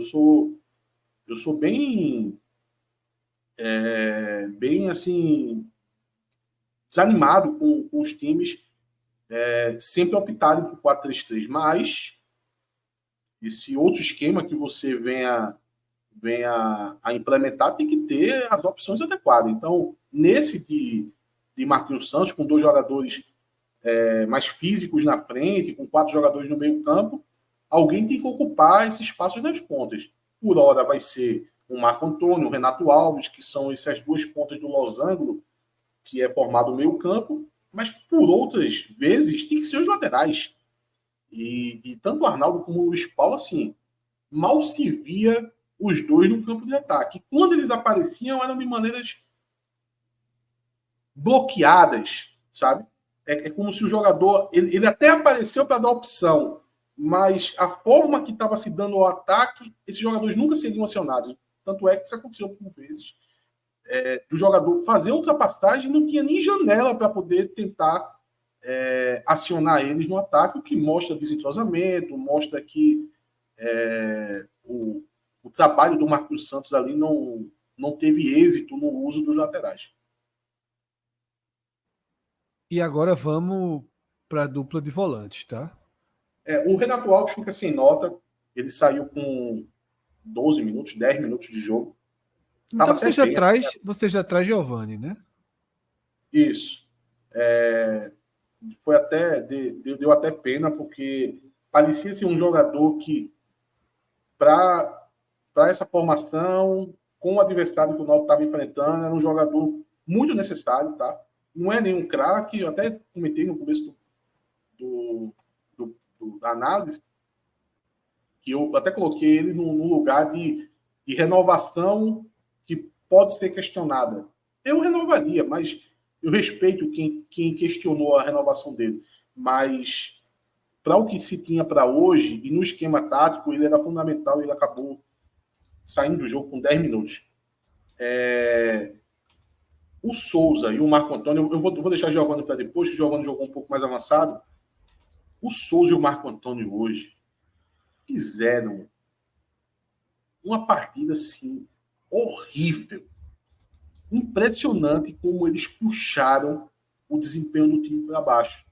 Speaker 3: Eu sou bem assim desanimado com os times sempre optarem por 4-3-3, mas esse outro esquema que você venha a implementar tem que ter as opções adequadas. Então, nesse de Marquinhos Santos, com 2 jogadores mais físicos na frente, com 4 jogadores no meio campo, alguém tem que ocupar esse espaço nas pontas. Por hora vai ser o Marco Antônio, o Renato Alves, que são essas 2 pontas do losango, que é formado o meio campo, mas por outras vezes tem que ser os laterais. E tanto o Arnaldo como o Luiz Paulo, assim, mal se via os dois no campo de ataque. Quando eles apareciam, eram de maneiras bloqueadas, sabe? É como se o jogador... Ele até apareceu para dar opção, mas a forma que estava se dando ao ataque, esses jogadores nunca seriam acionados. Tanto é que isso aconteceu por vezes. Do jogador fazer ultrapassagem, não tinha nem janela para poder tentar acionar eles no ataque, o que mostra desentrosamento, mostra que o trabalho do Marcos Santos ali não teve êxito no uso dos laterais.
Speaker 1: E agora vamos para a dupla de volantes, tá?
Speaker 3: O Renato Alves fica sem nota. Ele saiu com 12 minutos, 10 minutos de jogo.
Speaker 1: Então você já traz Giovani, né?
Speaker 3: Isso. Foi até deu até pena, porque parecia ser um jogador que, para essa formação, com o adversário que o Náutico estava enfrentando, era um jogador muito necessário, tá? Não é nenhum craque, eu até comentei no começo da análise, que eu até coloquei ele num lugar de renovação que pode ser questionada. Eu renovaria, mas eu respeito quem questionou a renovação dele. Mas, para o que se tinha para hoje, e no esquema tático, ele era fundamental e ele acabou saindo do jogo com 10 minutos. O o Souza e o Marco Antônio, eu vou deixar o Giovani para depois, que o Giovani jogou um pouco mais avançado. O Souza e o Marco Antônio hoje fizeram uma partida assim horrível. Impressionante como eles puxaram o desempenho do time para baixo.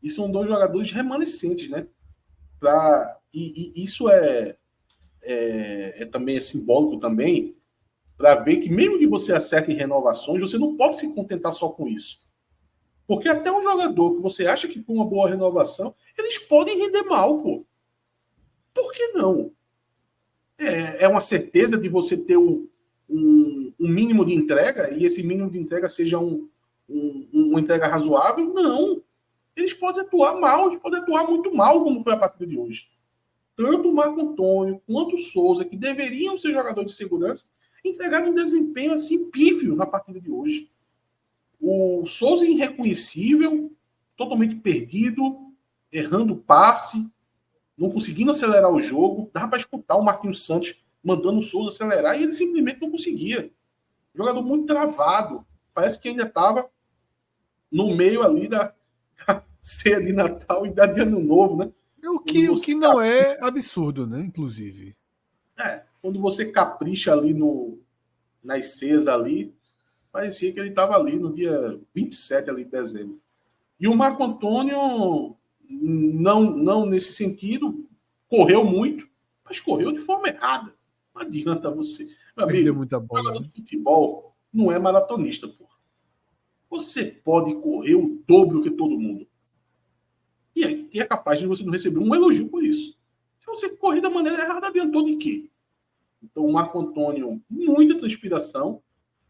Speaker 3: E são dois jogadores remanescentes, né? E isso é também simbólico também, para ver que mesmo que você acerte em renovações, você não pode se contentar só com isso. Porque até um jogador que você acha que foi uma boa renovação, eles podem render mal, pô. Por que não? É uma certeza de você ter um mínimo de entrega, e esse mínimo de entrega seja uma entrega razoável? Não. Eles podem atuar mal, eles podem atuar muito mal, como foi a partida de hoje. Tanto o Marco Antônio quanto o Souza, que deveriam ser jogadores de segurança, entregaram um desempenho assim pífio na partida de hoje. O Souza irreconhecível, totalmente perdido, errando passe, não conseguindo acelerar o jogo. Dava para escutar o Marquinhos Santos mandando o Souza acelerar e ele simplesmente não conseguia. Jogador muito travado. Parece que ainda estava no meio ali da ceia de Natal e da de Ano Novo, né?
Speaker 1: O que não é absurdo, né? Inclusive.
Speaker 3: Quando você capricha ali nas ceias ali, parecia que ele estava ali no dia 27 ali de dezembro. E o Marco Antônio, não nesse sentido, correu muito, mas correu de forma errada. Não adianta você. Meu
Speaker 1: Perdeu
Speaker 3: amigo,
Speaker 1: muita bola.
Speaker 3: Jogador de futebol não é maratonista, pô. Você pode correr o dobro que todo mundo. E é capaz de você não receber um elogio por isso. Se você correr da maneira errada, adiantou de quê? Então, o Marco Antônio, muita transpiração,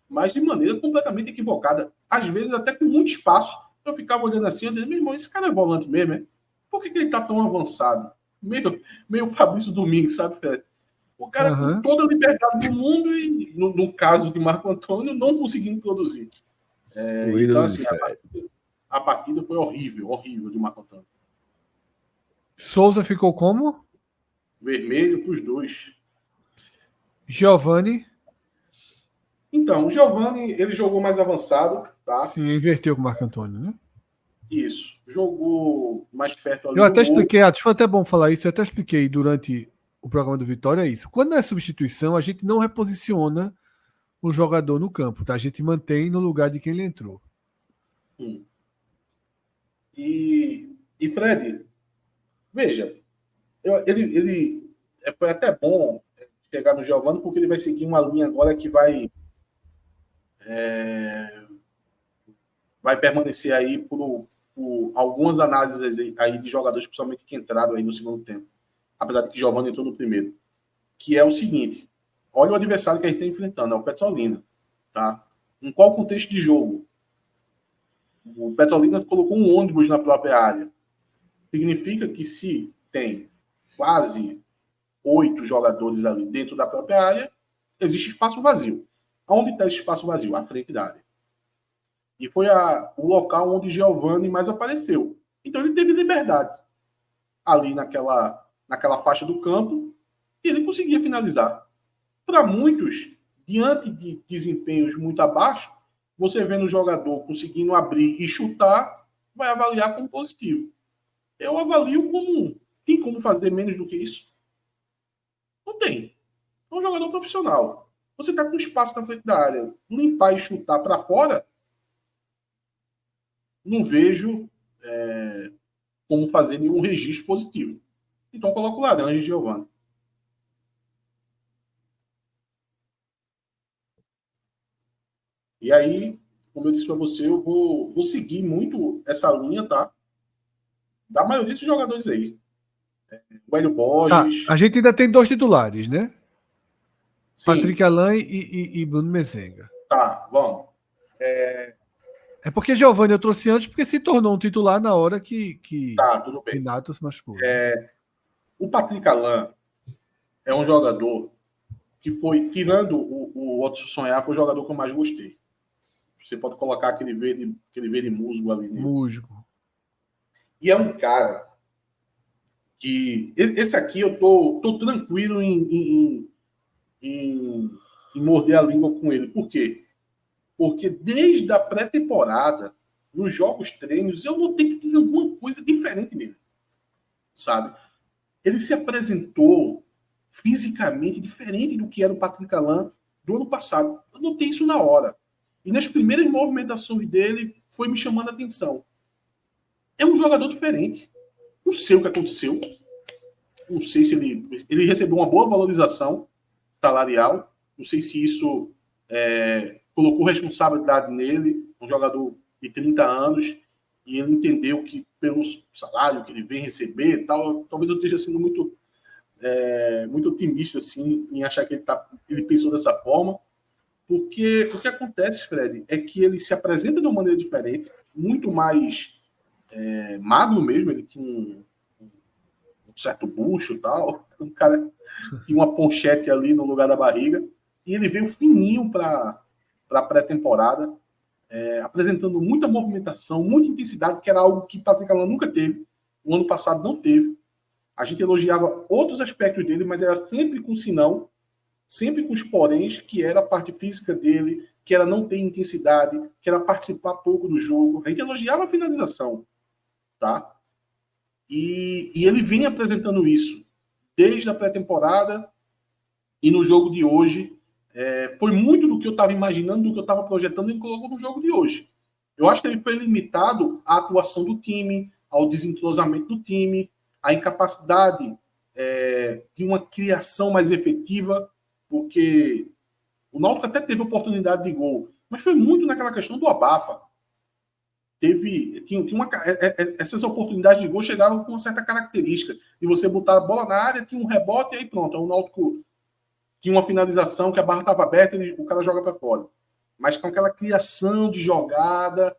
Speaker 3: mas de maneira completamente equivocada. Às vezes, até com muito espaço. Eu ficava olhando assim, eu dizia, meu irmão, esse cara é volante mesmo, é? Por que ele está tão avançado? Meio Fabrício Domingues, sabe, Fred? O cara com toda a liberdade do mundo e, no caso de Marco Antônio, não conseguindo produzir. Então, assim, a partida foi horrível de Marco Antônio.
Speaker 1: Souza ficou como?
Speaker 3: Vermelho para os dois.
Speaker 1: Giovani.
Speaker 3: Então, o Giovani, ele jogou mais avançado, tá?
Speaker 1: Sim, inverteu com o Marco Antônio, né?
Speaker 3: Isso. Jogou mais perto ali
Speaker 1: Eu até
Speaker 3: do gol.
Speaker 1: expliquei, Atos, foi até bom falar isso, eu até expliquei durante o programa do Vitória isso. Quando é substituição, a gente não reposiciona o jogador no campo, tá? A gente mantém no lugar de quem ele entrou.
Speaker 3: E Fred, veja, ele foi até bom chegar no Giovani, porque ele vai seguir uma linha agora que vai permanecer aí por algumas análises aí de jogadores, principalmente que entraram aí no segundo tempo, apesar de que Giovani entrou no primeiro, que é o seguinte: olha o adversário que a gente está enfrentando, é o Petrolina, tá? Em qual contexto de jogo? O Petrolina colocou um ônibus na própria área. Significa que se tem quase 8 jogadores ali dentro da própria área, existe espaço vazio. Onde está esse espaço vazio? À frente da área. E foi o local onde Giovani mais apareceu. Então ele teve liberdade ali naquela faixa do campo e ele conseguia finalizar. Para muitos, diante de desempenhos muito abaixo, você vendo o jogador conseguindo abrir e chutar, vai avaliar como positivo. Eu avalio como... Tem como fazer menos do que isso? Não tem. É um jogador profissional. Você está com espaço na frente da área. Limpar e chutar para fora, não vejo como fazer nenhum registro positivo. Então, coloco o laranja e Giovani. E aí, como eu disse para você, eu vou seguir muito essa linha, tá? Da maioria desses jogadores aí. O Hélio Borges.
Speaker 1: A gente ainda tem 2 titulares, né?
Speaker 3: Sim.
Speaker 1: Patrick Alain e Bruno Mezenga.
Speaker 3: Tá, vamos.
Speaker 1: É porque Giovani eu trouxe antes, porque se tornou um titular na hora que
Speaker 3: Tá, tudo bem.
Speaker 1: Renato se machucou.
Speaker 3: O Patrick Alain é um jogador que foi, tirando o Otto Sonhar, foi o jogador que eu mais gostei. Você pode colocar aquele verde musgo ali nele.
Speaker 1: Musgo.
Speaker 3: E é um cara que... Esse aqui eu tô tranquilo em morder a língua com ele. Por quê? Porque desde a pré-temporada, nos jogos treinos, eu notei que tinha alguma coisa diferente nele. Sabe? Ele se apresentou fisicamente diferente do que era o Patrick Alain do ano passado. Eu notei isso na hora. E nas primeiras movimentações dele, foi me chamando a atenção. É um jogador diferente. Não sei o que aconteceu. Não sei se ele recebeu uma boa valorização salarial. Não sei se isso colocou responsabilidade nele, um jogador de 30 anos, e ele entendeu que pelo salário que ele vem receber, tal, talvez eu esteja sendo muito otimista assim, em achar que ele pensou dessa forma, porque o que acontece, Fred, é que ele se apresenta de uma maneira diferente, muito mais magro mesmo, ele tinha um certo bucho e tal, um cara tinha uma ponchete ali no lugar da barriga, e ele veio fininho para a pré-temporada, apresentando muita movimentação, muita intensidade, que era algo que Patrick Alain nunca teve, o ano passado não teve. A gente elogiava outros aspectos dele, mas era sempre com sinão, sempre com os poréns, que era a parte física dele, que era não ter intensidade, que era participar pouco do jogo. A gente elogiava a finalização, tá? E ele vem apresentando isso desde a pré-temporada e no jogo de hoje. Foi muito do que eu estava imaginando, do que eu estava projetando, ele colocou no jogo de hoje. Eu acho que ele foi limitado à atuação do time, ao desentrosamento do time, à incapacidade de uma criação mais efetiva, porque o Náutico até teve oportunidade de gol, mas foi muito naquela questão do abafa. Essas oportunidades de gol chegavam com uma certa característica, e você botar a bola na área, tinha um rebote e aí pronto, o Náutico tinha uma finalização que a barra estava aberta e o cara joga para fora. Mas com aquela criação de jogada,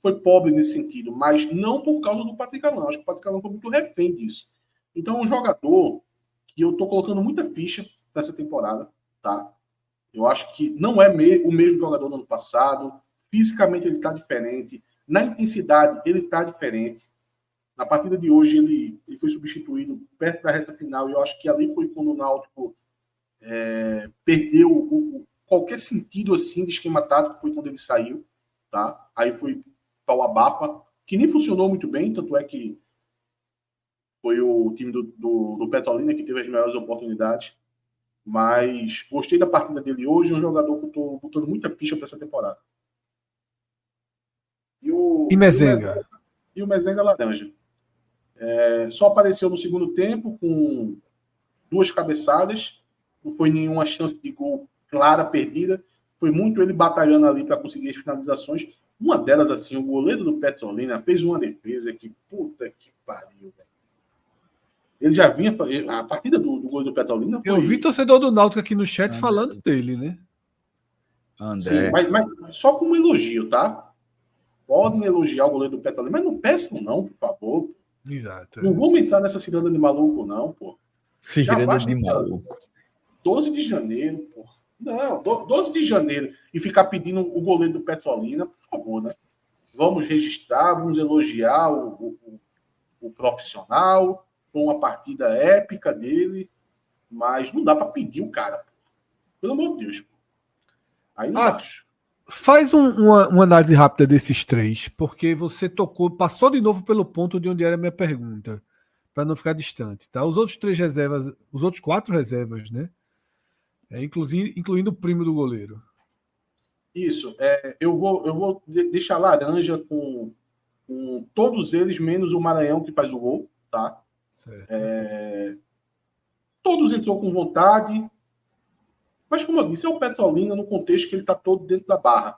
Speaker 3: foi pobre nesse sentido. Mas não por causa do Patrick Alain. Acho que o Patrick Alain foi muito refém disso. Então, é um jogador que eu estou colocando muita ficha nessa temporada. Tá? Eu acho que não é o mesmo jogador do ano passado. Fisicamente, ele está diferente. Na intensidade, ele está diferente. Na partida de hoje, ele foi substituído perto da reta final. E eu acho que ali foi quando o Náutico perdeu qualquer sentido assim de esquema tático, foi quando ele saiu, tá? Aí foi para o abafa, que nem funcionou muito bem, tanto é que foi o time do Petrolina que teve as melhores oportunidades, mas gostei da partida dele hoje, um jogador que eu estou botando muita ficha para essa temporada.
Speaker 1: E Mezenga?
Speaker 3: E o Mezenga laranja. Só apareceu no segundo tempo com 2 cabeçadas, não foi nenhuma chance de gol clara, perdida. Foi muito ele batalhando ali para conseguir as finalizações. Uma delas, assim, o goleiro do Petrolina fez uma defesa que, puta que pariu, velho. Ele já vinha... A partida do goleiro do Petrolina foi...
Speaker 1: Eu vi torcedor do Náutico aqui no chat falando dele, né?
Speaker 2: André.
Speaker 3: Sim, mas só como elogio, tá? Podem elogiar o goleiro do Petrolina, mas não peçam não, por favor.
Speaker 1: Exato.
Speaker 3: Não vamos entrar nessa ciranda de maluco, não, pô.
Speaker 2: Ciranda de maluco.
Speaker 3: 12 de janeiro, pô. Não, 12 de janeiro. E ficar pedindo o goleiro do Petrolina, por favor, né? Vamos registrar, vamos elogiar o profissional. Foi uma partida épica dele, mas não dá para pedir o cara. Pô. Pelo amor de Deus. Pô. Aí não dá.
Speaker 1: Faz uma análise rápida desses 3, porque você passou de novo pelo ponto de onde era a minha pergunta, para não ficar distante, tá? Os outros 3 reservas, os outros 4 reservas, né? Incluindo o primo do goleiro.
Speaker 3: Isso. Eu vou deixar laranja com todos eles, menos o Maranhão, que faz o gol, tá?
Speaker 1: Certo.
Speaker 3: Todos entrou com vontade, mas como eu disse, é o Petrolina no contexto que ele está todo dentro da barra.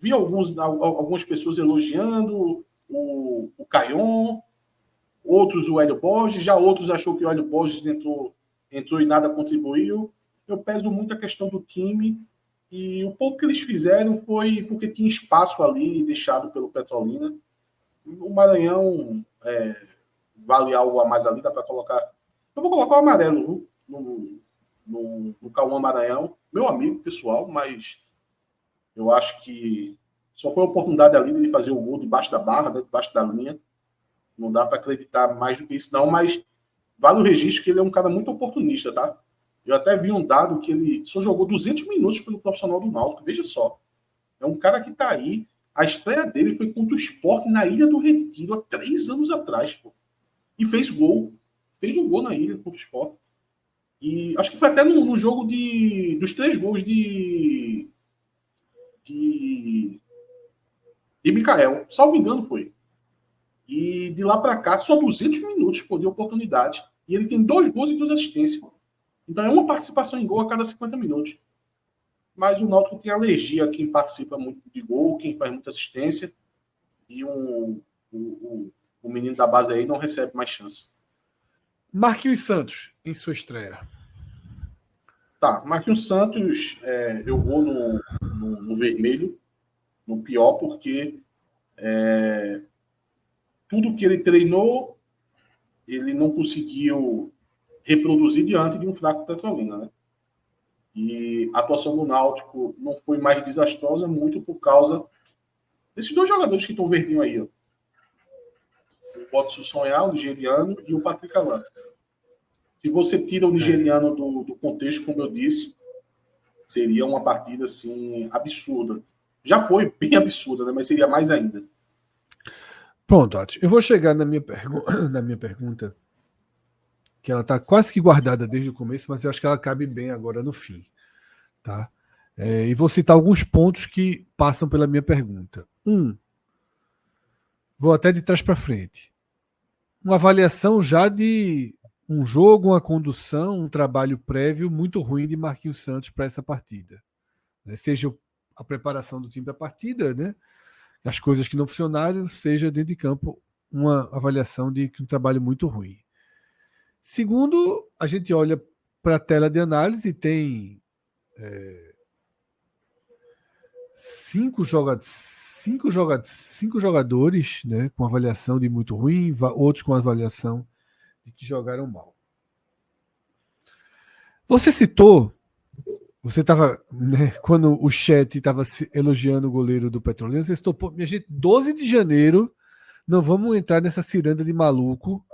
Speaker 3: Vi algumas pessoas elogiando o Caion, outros o Hélio Borges, já outros achou que o Hélio Borges entrou e nada contribuiu. Eu peso muito a questão do time e o pouco que eles fizeram foi porque tinha espaço ali deixado pelo Petrolina. O Maranhão vale algo a mais ali, dá para colocar. Eu vou colocar o amarelo no Cauã Maranhão, meu amigo pessoal, mas eu acho que só foi a oportunidade ali de fazer o gol debaixo da barra, né, debaixo da linha. Não dá para acreditar mais do que isso, não, mas vale o registro que ele é um cara muito oportunista, tá? Eu até vi um dado que ele só jogou 200 minutos pelo profissional do Náutico. Veja só. É um cara que está aí. A estreia dele foi contra o Sport na Ilha do Retiro, há 3 anos atrás, pô. E fez gol. Fez um gol na Ilha contra o Sport. E acho que foi até no jogo dos 3 gols de Mikael. Salvo engano, foi. E de lá para cá, só 200 minutos pô, de oportunidade. E ele tem 2 gols e 2 assistências. Então é uma participação em gol a cada 50 minutos. Mas o Náutico tem alergia a quem participa muito de gol, quem faz muita assistência. E o menino da base aí não recebe mais chance.
Speaker 1: Marquinhos Santos, em sua estreia.
Speaker 3: Tá, Marquinhos Santos, eu vou no vermelho, no pior, porque tudo que ele treinou, ele não conseguiu reproduzir diante de um fraco Petrolina, né? E a atuação do Náutico não foi mais desastrosa muito por causa desses 2 jogadores que estão verdinho aí, ó. O Botso Sonhar, o nigeriano, e o Patrick Alan. Se você tira o nigeriano do contexto, como eu disse, seria uma partida assim absurda. Já foi bem absurda, né? Mas seria mais ainda.
Speaker 1: Pronto, Ati. Eu vou chegar na minha pergunta, que ela está quase que guardada desde o começo, mas eu acho que ela cabe bem agora no fim. Tá? E vou citar alguns pontos que passam pela minha pergunta. Vou até de trás para frente. Uma avaliação já de um jogo, uma condução, um trabalho prévio muito ruim de Marquinhos Santos para essa partida. Né? Seja a preparação do time para a partida, né? As coisas que não funcionaram, seja dentro de campo uma avaliação de um trabalho muito ruim. Segundo, a gente olha para a tela de análise e tem 5 jogadores, né, com avaliação de muito ruim, outros com avaliação de que jogaram mal. Você citou, você estava, né, quando o chat estava elogiando o goleiro do Petrolina, você citou, minha gente, 12 de janeiro, não vamos entrar nessa ciranda de maluco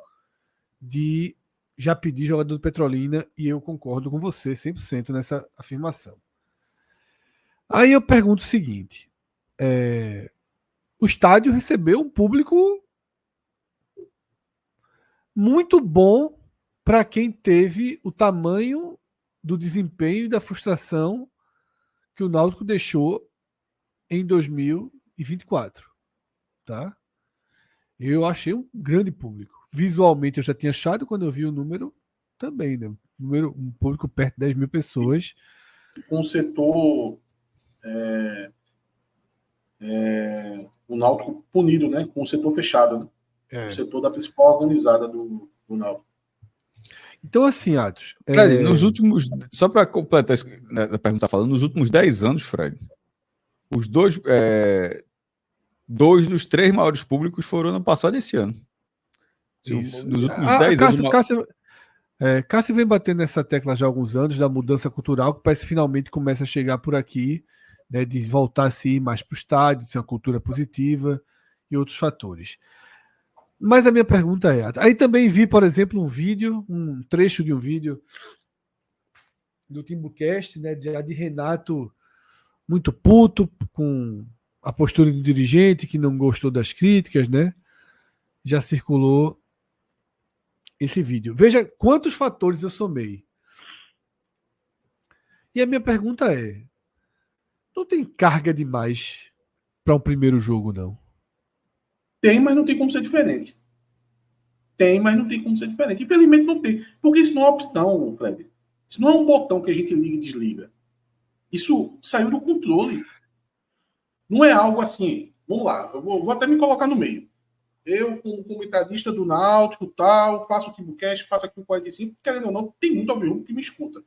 Speaker 1: de já pedir jogador do Petrolina, e eu concordo com você 100% nessa afirmação. Aí eu pergunto o seguinte, o estádio recebeu um público muito bom para quem teve o tamanho do desempenho e da frustração que o Náutico deixou em 2024. Tá? Eu achei um grande público. Visualmente eu já tinha achado quando eu vi o número também, né? Um público perto de 10 mil pessoas.
Speaker 3: Com o setor o Náutico punido, né? Com o setor fechado, né? O setor da principal organizada do Náutico.
Speaker 1: Então, assim, Atos.
Speaker 2: Fred, nos últimos. Só para completar isso, né, a pergunta falando, nos últimos 10 anos, Fred, os dois dos 3 maiores públicos foram ano passado e esse ano.
Speaker 1: Isso.
Speaker 2: Nos últimos 10 anos.
Speaker 1: Cássio vem batendo nessa tecla já há alguns anos da mudança cultural, que parece que finalmente começa a chegar por aqui, né, de voltar a se ir mais para o estádio, de ser uma cultura positiva e outros fatores. Mas a minha pergunta é... Aí também vi, por exemplo, um trecho de um vídeo do Timbucast, né, de Renato muito puto com a postura do dirigente, que não gostou das críticas, né? Já circulou esse vídeo. Veja quantos fatores eu somei. E a minha pergunta é: não tem carga demais para um primeiro jogo, não?
Speaker 3: Tem, mas não tem como ser diferente. Tem, mas não tem como ser diferente. Infelizmente não tem. Porque isso não é uma opção, Fred. Isso não é um botão que a gente liga e desliga. Isso saiu do controle. Não é algo assim. Vamos lá, eu vou até me colocar no meio. Eu, como comentarista do Náutico, tal, faço o Timbucast, faço aqui o 45, querendo ou não, tem muito ouvido que me escuta.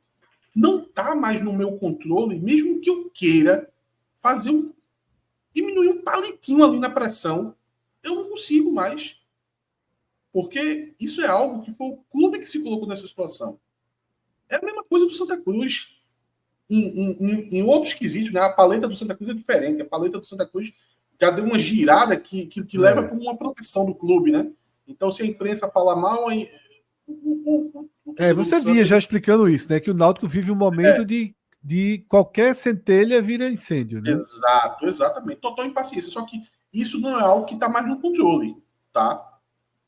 Speaker 3: Não está mais no meu controle, mesmo que eu queira diminuir um palitinho ali na pressão, eu não consigo mais. Porque isso é algo que foi o clube que se colocou nessa situação. É a mesma coisa do Santa Cruz. Em outros quesitos, né? A paleta do Santa Cruz é diferente. A paleta do Santa Cruz já deu uma girada que leva para uma proteção do clube, né? Então, se a imprensa fala mal,
Speaker 1: Você via já explicando isso, né? Que o Náutico vive um momento de qualquer centelha vira incêndio, né?
Speaker 3: Exato, exatamente. Total impaciência. Só que isso não é algo que está mais no controle, tá?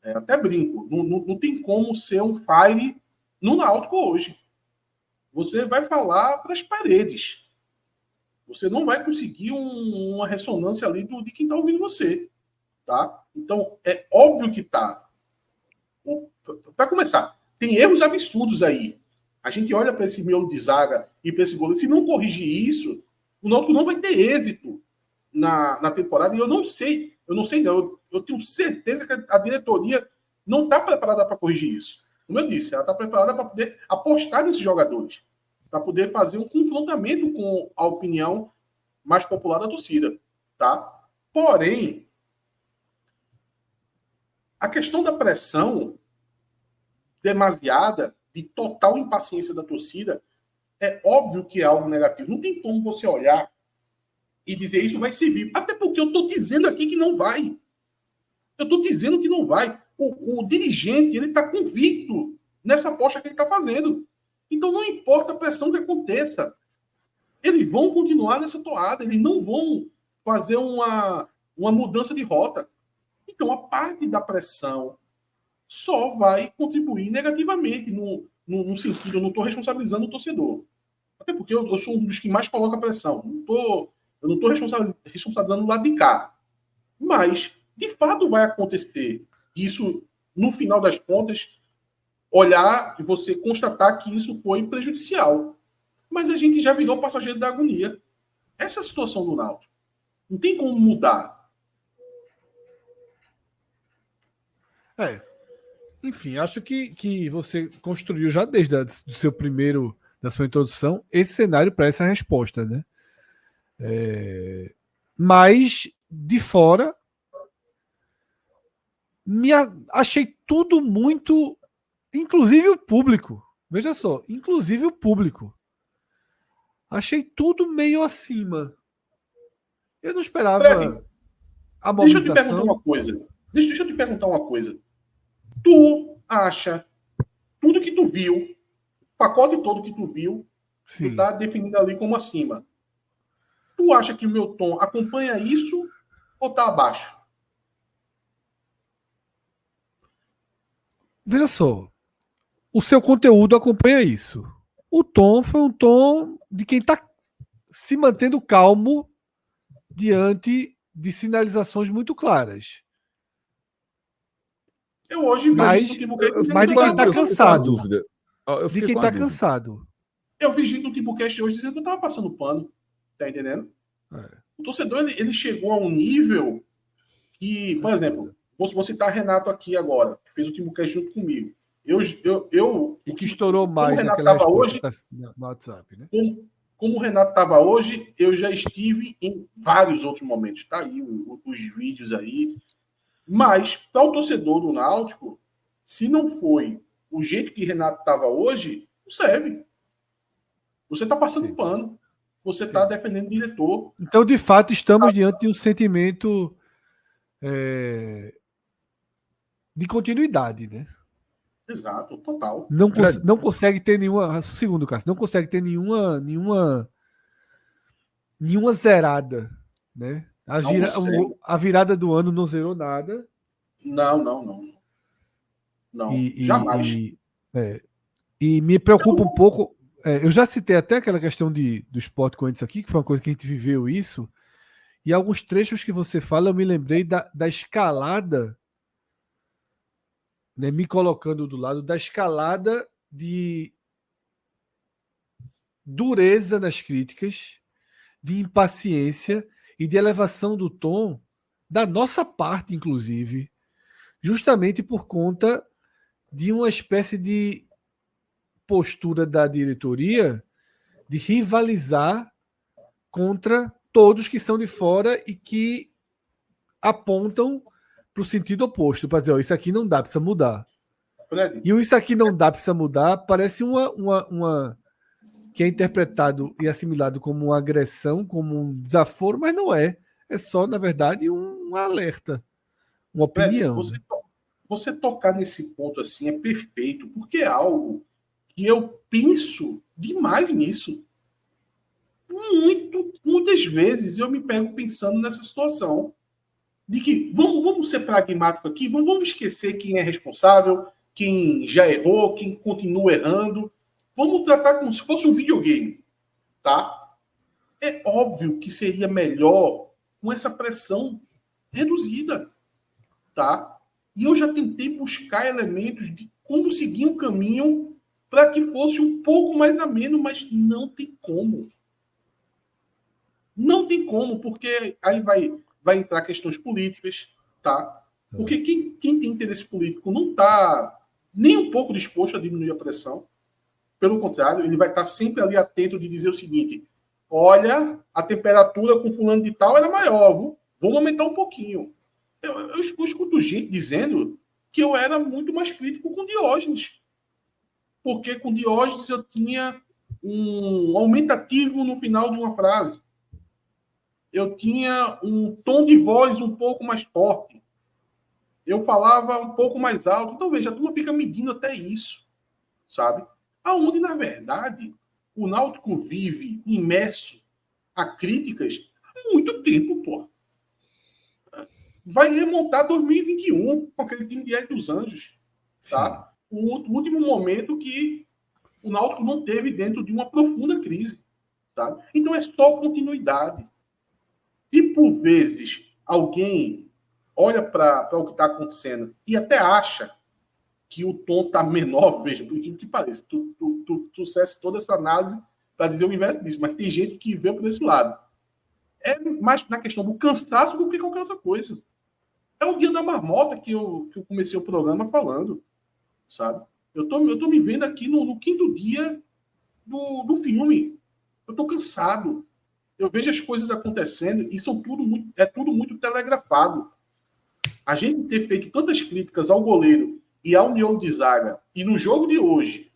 Speaker 3: Até brinco. Não tem como ser um fire no Náutico hoje. Você vai falar para as paredes. Você não vai conseguir uma ressonância ali de quem está ouvindo você, tá? Então, é óbvio que tá. Para começar, tem erros absurdos aí. A gente olha para esse miolo de zaga e para esse goleiro. Se não corrigir isso, o Náutico não vai ter êxito na temporada. E eu não sei. Eu tenho certeza que a diretoria não está preparada para corrigir isso. Como eu disse, ela está preparada para poder apostar nesses jogadores, para poder fazer um confrontamento com a opinião mais popular da torcida, tá? Porém, a questão da pressão demasiada, de total impaciência da torcida, é óbvio que é algo negativo. Não tem como você olhar e dizer isso vai servir. Até porque eu estou dizendo aqui que não vai. Eu estou dizendo que não vai. O dirigente, ele está convicto nessa aposta que ele está fazendo. Então, não importa a pressão que aconteça. Eles vão continuar nessa toada. Eles não vão fazer uma mudança de rota. Então, a parte da pressão só vai contribuir negativamente no sentido, eu não estou responsabilizando o torcedor. Até porque eu sou um dos que mais coloca pressão. Eu não estou responsabilizando o lado de cá. Mas, de fato, vai acontecer isso, no final das contas, olhar e você constatar que isso foi prejudicial. Mas a gente já virou passageiro da agonia. Essa é a situação do Náutico. Não tem como mudar.
Speaker 1: Enfim, acho que você construiu já desde da sua introdução, esse cenário para essa resposta, né? Mas, de fora, achei tudo muito... Inclusive o público. Veja só, inclusive o público. Achei tudo meio acima. Eu não esperava a mobilização.
Speaker 3: Deixa eu te perguntar uma coisa. Deixa eu te perguntar uma coisa. Tu acha tudo que tu viu, o pacote todo que tu viu, tu tá definido ali como acima. Tu acha que o meu tom acompanha isso ou tá abaixo?
Speaker 1: Veja só, o seu conteúdo acompanha isso. O tom foi um tom de quem está se mantendo calmo diante de sinalizações muito claras.
Speaker 3: Eu hoje
Speaker 1: mas de quem está cansado. De quem está cansado.
Speaker 3: Eu vi gente no Timbucast hoje dizendo que eu estava passando pano. Tá entendendo? O torcedor ele chegou a um nível que, por exemplo, vou citar Renato aqui agora, que fez o Timbucast junto comigo.
Speaker 1: E que estourou mais
Speaker 3: naquela resposta hoje,
Speaker 1: no WhatsApp, né?
Speaker 3: Como o Renato estava hoje, eu já estive em vários outros momentos. Tá aí os vídeos aí. Mas, para o torcedor do Náutico, se não foi o jeito que Renato estava hoje, não serve. Você está passando pano. Você está defendendo o diretor.
Speaker 1: Então, de fato, estamos diante de um sentimento de continuidade, né?
Speaker 3: Exato, total.
Speaker 1: Não consegue ter nenhuma... Segundo, Cássio, não consegue ter nenhuma zerada, né? A virada do ano não zerou nada.
Speaker 3: Não. Jamais.
Speaker 1: E me preocupa um pouco. Eu já citei até aquela questão do Sport Corinthians aqui, que foi uma coisa que a gente viveu isso. E alguns trechos que você fala, eu me lembrei da escalada, né, me colocando do lado, da escalada de dureza nas críticas, de impaciência e de elevação do tom da nossa parte, inclusive, justamente por conta de uma espécie de postura da diretoria de rivalizar contra todos que são de fora e que apontam para o sentido oposto, para dizer, isso aqui não dá, precisa mudar. E o isso aqui não dá, precisa mudar, parece uma que é interpretado e assimilado como uma agressão, como um desaforo, mas não é. É só, na verdade, um alerta, uma opinião.
Speaker 3: você tocar nesse ponto assim é perfeito, porque é algo que eu penso demais nisso. Muitas vezes eu me pego pensando nessa situação de que vamos ser pragmáticos aqui, vamos esquecer quem é responsável, quem já errou, quem continua errando. Vamos tratar como se fosse um videogame, tá? É óbvio que seria melhor com essa pressão reduzida, tá? E eu já tentei buscar elementos de como seguir um caminho para que fosse um pouco mais ameno, mas não tem como. Não tem como, porque aí vai entrar questões políticas, tá? Porque quem tem interesse político não está nem um pouco disposto a diminuir a pressão. Pelo contrário, ele vai estar sempre ali atento de dizer o seguinte: olha, a temperatura com fulano de tal era maior, viu? Vamos aumentar um pouquinho. Eu escuto gente dizendo que eu era muito mais crítico com Diógenes. Porque com Diógenes eu tinha um aumentativo no final de uma frase. Eu tinha um tom de voz um pouco mais forte. Eu falava um pouco mais alto. Então, veja, a turma fica medindo até isso, sabe? Aonde, na verdade, o Náutico vive imerso a críticas há muito tempo, pô. Vai remontar 2021 com aquele time de Hélio dos Anjos, tá? O último momento que o Náutico não teve dentro de uma profunda crise, tá? Então é só continuidade. Se por vezes alguém olha para o que está acontecendo e até acha que o tom está menor, veja, por incrível que pareça, tu cesse toda essa análise para dizer o inverso disso, mas tem gente que vê por esse lado. É mais na questão do cansaço do que qualquer outra coisa. É o dia da marmota que eu comecei o programa falando, sabe? Eu tô me vendo aqui no quinto dia do filme. Eu tô cansado. Eu vejo as coisas acontecendo e é tudo muito telegrafado. A gente ter feito tantas críticas ao goleiro e ao miolo de zaga, e no jogo de hoje,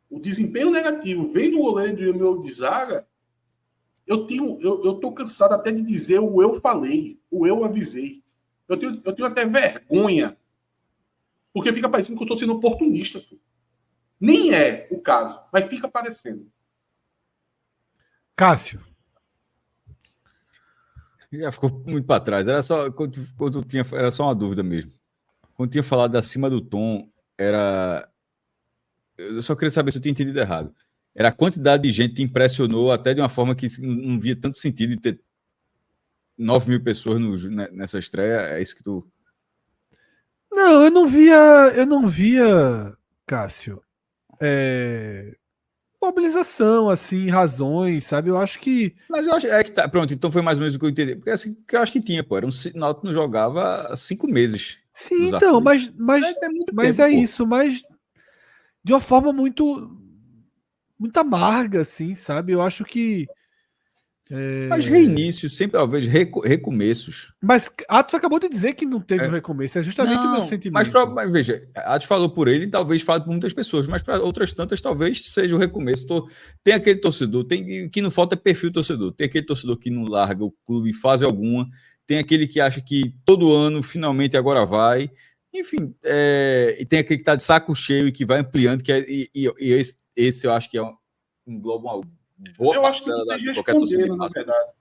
Speaker 3: o desempenho negativo vem do goleiro e do miolo de zaga, eu tô cansado até de dizer o eu falei, o eu avisei. Eu tenho até vergonha, porque fica parecendo que eu estou sendo oportunista. Pô. Nem é o caso, mas fica parecendo.
Speaker 1: Cássio.
Speaker 2: Já ficou muito para trás. Era só quando tinha, era só uma dúvida mesmo. Quando tinha falado acima do tom, era. Eu só queria saber se eu tinha entendido errado. Era a quantidade de gente que impressionou até de uma forma que não via tanto sentido de ter 9.000 pessoas nessa estreia. É isso que tu.
Speaker 1: Não, eu não via, Cássio, mobilização, assim, razões, sabe? Eu acho que.
Speaker 2: Mas eu acho que tá. Pronto, então foi mais ou menos o que eu entendi. Porque assim, que eu acho que tinha, pô. Era Náutico não jogava há 5 meses.
Speaker 1: Sim, então, mas
Speaker 2: muito
Speaker 1: mas
Speaker 2: tempo,
Speaker 1: é
Speaker 2: pô.
Speaker 1: isso, mas de uma forma muito amarga, assim, sabe? Eu acho que.
Speaker 2: Mas reinício, sempre ao invés de recomeços.
Speaker 1: Mas Atos acabou de dizer que não teve o recomeço, é justamente o meu
Speaker 2: Não,
Speaker 1: sentimento.
Speaker 2: mas veja, Atos falou por ele, talvez fale por muitas pessoas, mas para outras tantas talvez seja o recomeço. Tem aquele torcedor, que não falta é perfil torcedor. Tem aquele torcedor que não larga o clube em fase alguma, tem aquele que acha que todo ano finalmente agora vai. Enfim, e tem aquele que está de saco cheio e que vai ampliando, esse eu acho que engloba uma boa
Speaker 3: Eu acho que
Speaker 2: parcela
Speaker 3: vocês
Speaker 2: de qualquer torcedor de
Speaker 3: responderam, na
Speaker 2: massa.
Speaker 3: verdade.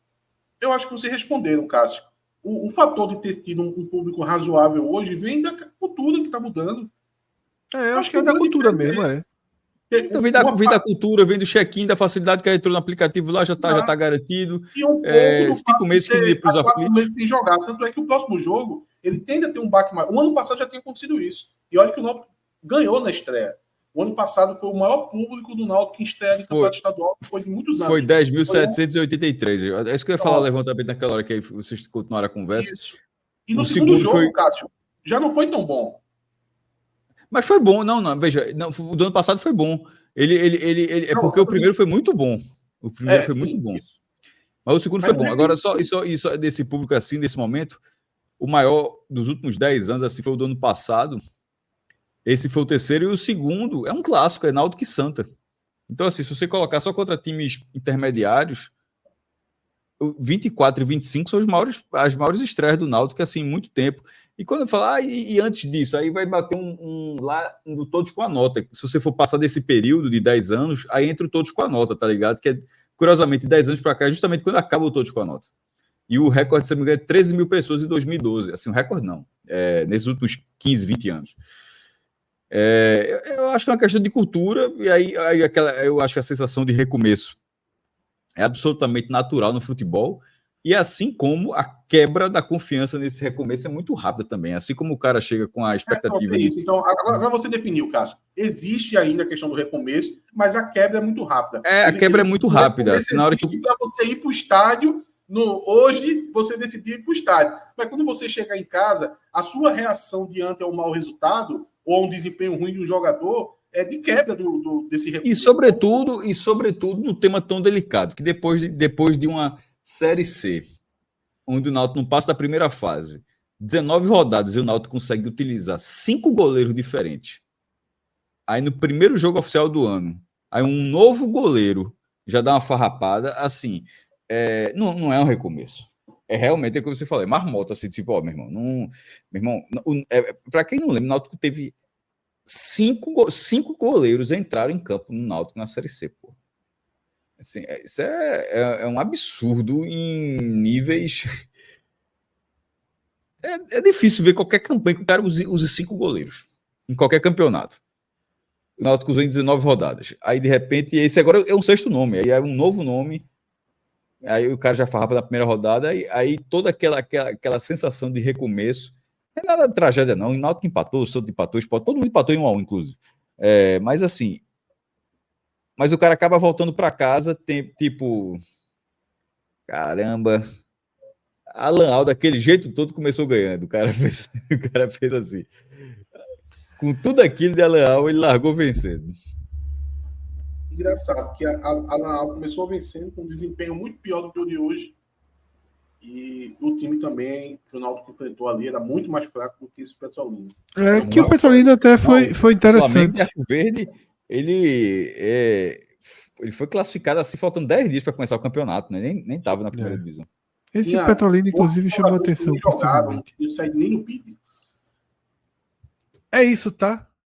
Speaker 3: Eu acho que vocês responderam, Cássio. O fator de ter tido um público razoável hoje vem da cultura que está mudando.
Speaker 1: Acho que é da cultura mesmo, é.
Speaker 2: Então vem da cultura, vem do check-in, da facilidade que entrou no aplicativo lá, já tá garantido.
Speaker 3: E um pouco do
Speaker 2: 5 meses que ele ia para os
Speaker 3: 4
Speaker 2: aflitos.
Speaker 3: meses sem jogar. Tanto é que o próximo jogo, ele tende a ter um baque maior. O ano passado já tinha acontecido isso. E olha que o Náutico ganhou na estreia. O ano passado foi o maior público do Náutico em estreia de campeonato estadual, depois de muitos anos.
Speaker 2: Foi 10.783. É isso que eu ia falar, levantamento naquela hora que aí vocês continuaram a conversa.
Speaker 3: Isso. E no segundo jogo,
Speaker 2: foi...
Speaker 3: Cássio, já não foi tão bom.
Speaker 2: Mas foi bom, não, veja, não, o do ano passado foi bom. É porque o primeiro foi muito bom. O primeiro foi muito bom. Isso. Mas o segundo foi bom. Agora, isso desse público assim, desse momento, o maior dos últimos 10 anos, assim, foi o do ano passado. Esse foi o terceiro, e o segundo é um clássico, é Náutico e Santa. Então, assim, se você colocar só contra times intermediários, 24 e 25 são as maiores estreias do Náutico, assim, em muito tempo. E quando eu falo, e antes disso, aí vai bater lá no Todos com a Nota. Se você for passar desse período de 10 anos, aí entra o Todos com a Nota, tá ligado? Que é, curiosamente, 10 anos para cá, é justamente quando acaba o Todos com a Nota. E o recorde, se não me engano, é 13 mil pessoas em 2012. Assim, o recorde não. Nesses últimos 15, 20 anos. Eu acho que é uma questão de cultura, e aí eu acho que a sensação de recomeço é absolutamente natural no futebol, e assim como a quebra da confiança nesse recomeço é muito rápida também. Assim como o cara chega com a expectativa
Speaker 3: de... Isso. Então, agora você definiu, Cássio. Existe ainda a questão do recomeço, mas a quebra é muito rápida.
Speaker 2: A quebra é muito rápida. Assim, na hora que...
Speaker 3: Para você ir para o estádio, hoje você decidiu ir para o estádio. Mas quando você chegar em casa, a sua reação diante ao mau resultado ou a um desempenho ruim de um jogador é de quebra desse recomeço.
Speaker 2: E sobretudo num tema tão delicado, que depois de uma Série C, onde o Náutico não passa da primeira fase, 19 rodadas e o Náutico consegue utilizar 5 goleiros diferentes. Aí no primeiro jogo oficial do ano, aí um novo goleiro já dá uma farrapada, assim, não é um recomeço. É realmente, como você falou, é marmota, assim, tipo, meu irmão, para quem não lembra, o Náutico teve 5 goleiros entraram em campo no Náutico na Série C, pô. Assim, isso é um absurdo em níveis... É difícil ver qualquer campanha que o cara use 5 goleiros em qualquer campeonato. O Náutico usou em 19 rodadas. Aí, de repente, esse agora é um sexto nome. Aí é um novo nome. Aí o cara já farrapa na primeira rodada. Aí toda aquela sensação de recomeço. Não é nada de tragédia, não. O Náutico empatou, o Santos empatou, o Sport, todo mundo empatou em 1-1, inclusive. Mas assim... Mas o cara acaba voltando para casa, tipo... Caramba... Alan Al, daquele jeito todo, começou ganhando. O cara fez assim. Com tudo aquilo de Alan Al, ele largou vencendo.
Speaker 3: Engraçado, que a Alan Al começou vencendo com um desempenho muito pior do que o de hoje. E o time também, que o Náutico enfrentou ali, era muito mais fraco do que esse Petrolina.
Speaker 1: Que o Petrolina até foi interessante.
Speaker 2: O Arco Verde, ele foi classificado assim, faltando 10 dias para começar o campeonato, né? Nem estava na primeira divisão.
Speaker 1: Esse Petrolina, inclusive, chamou a atenção, possivelmente.
Speaker 3: Não sai nem no PIB.
Speaker 1: É isso, tá?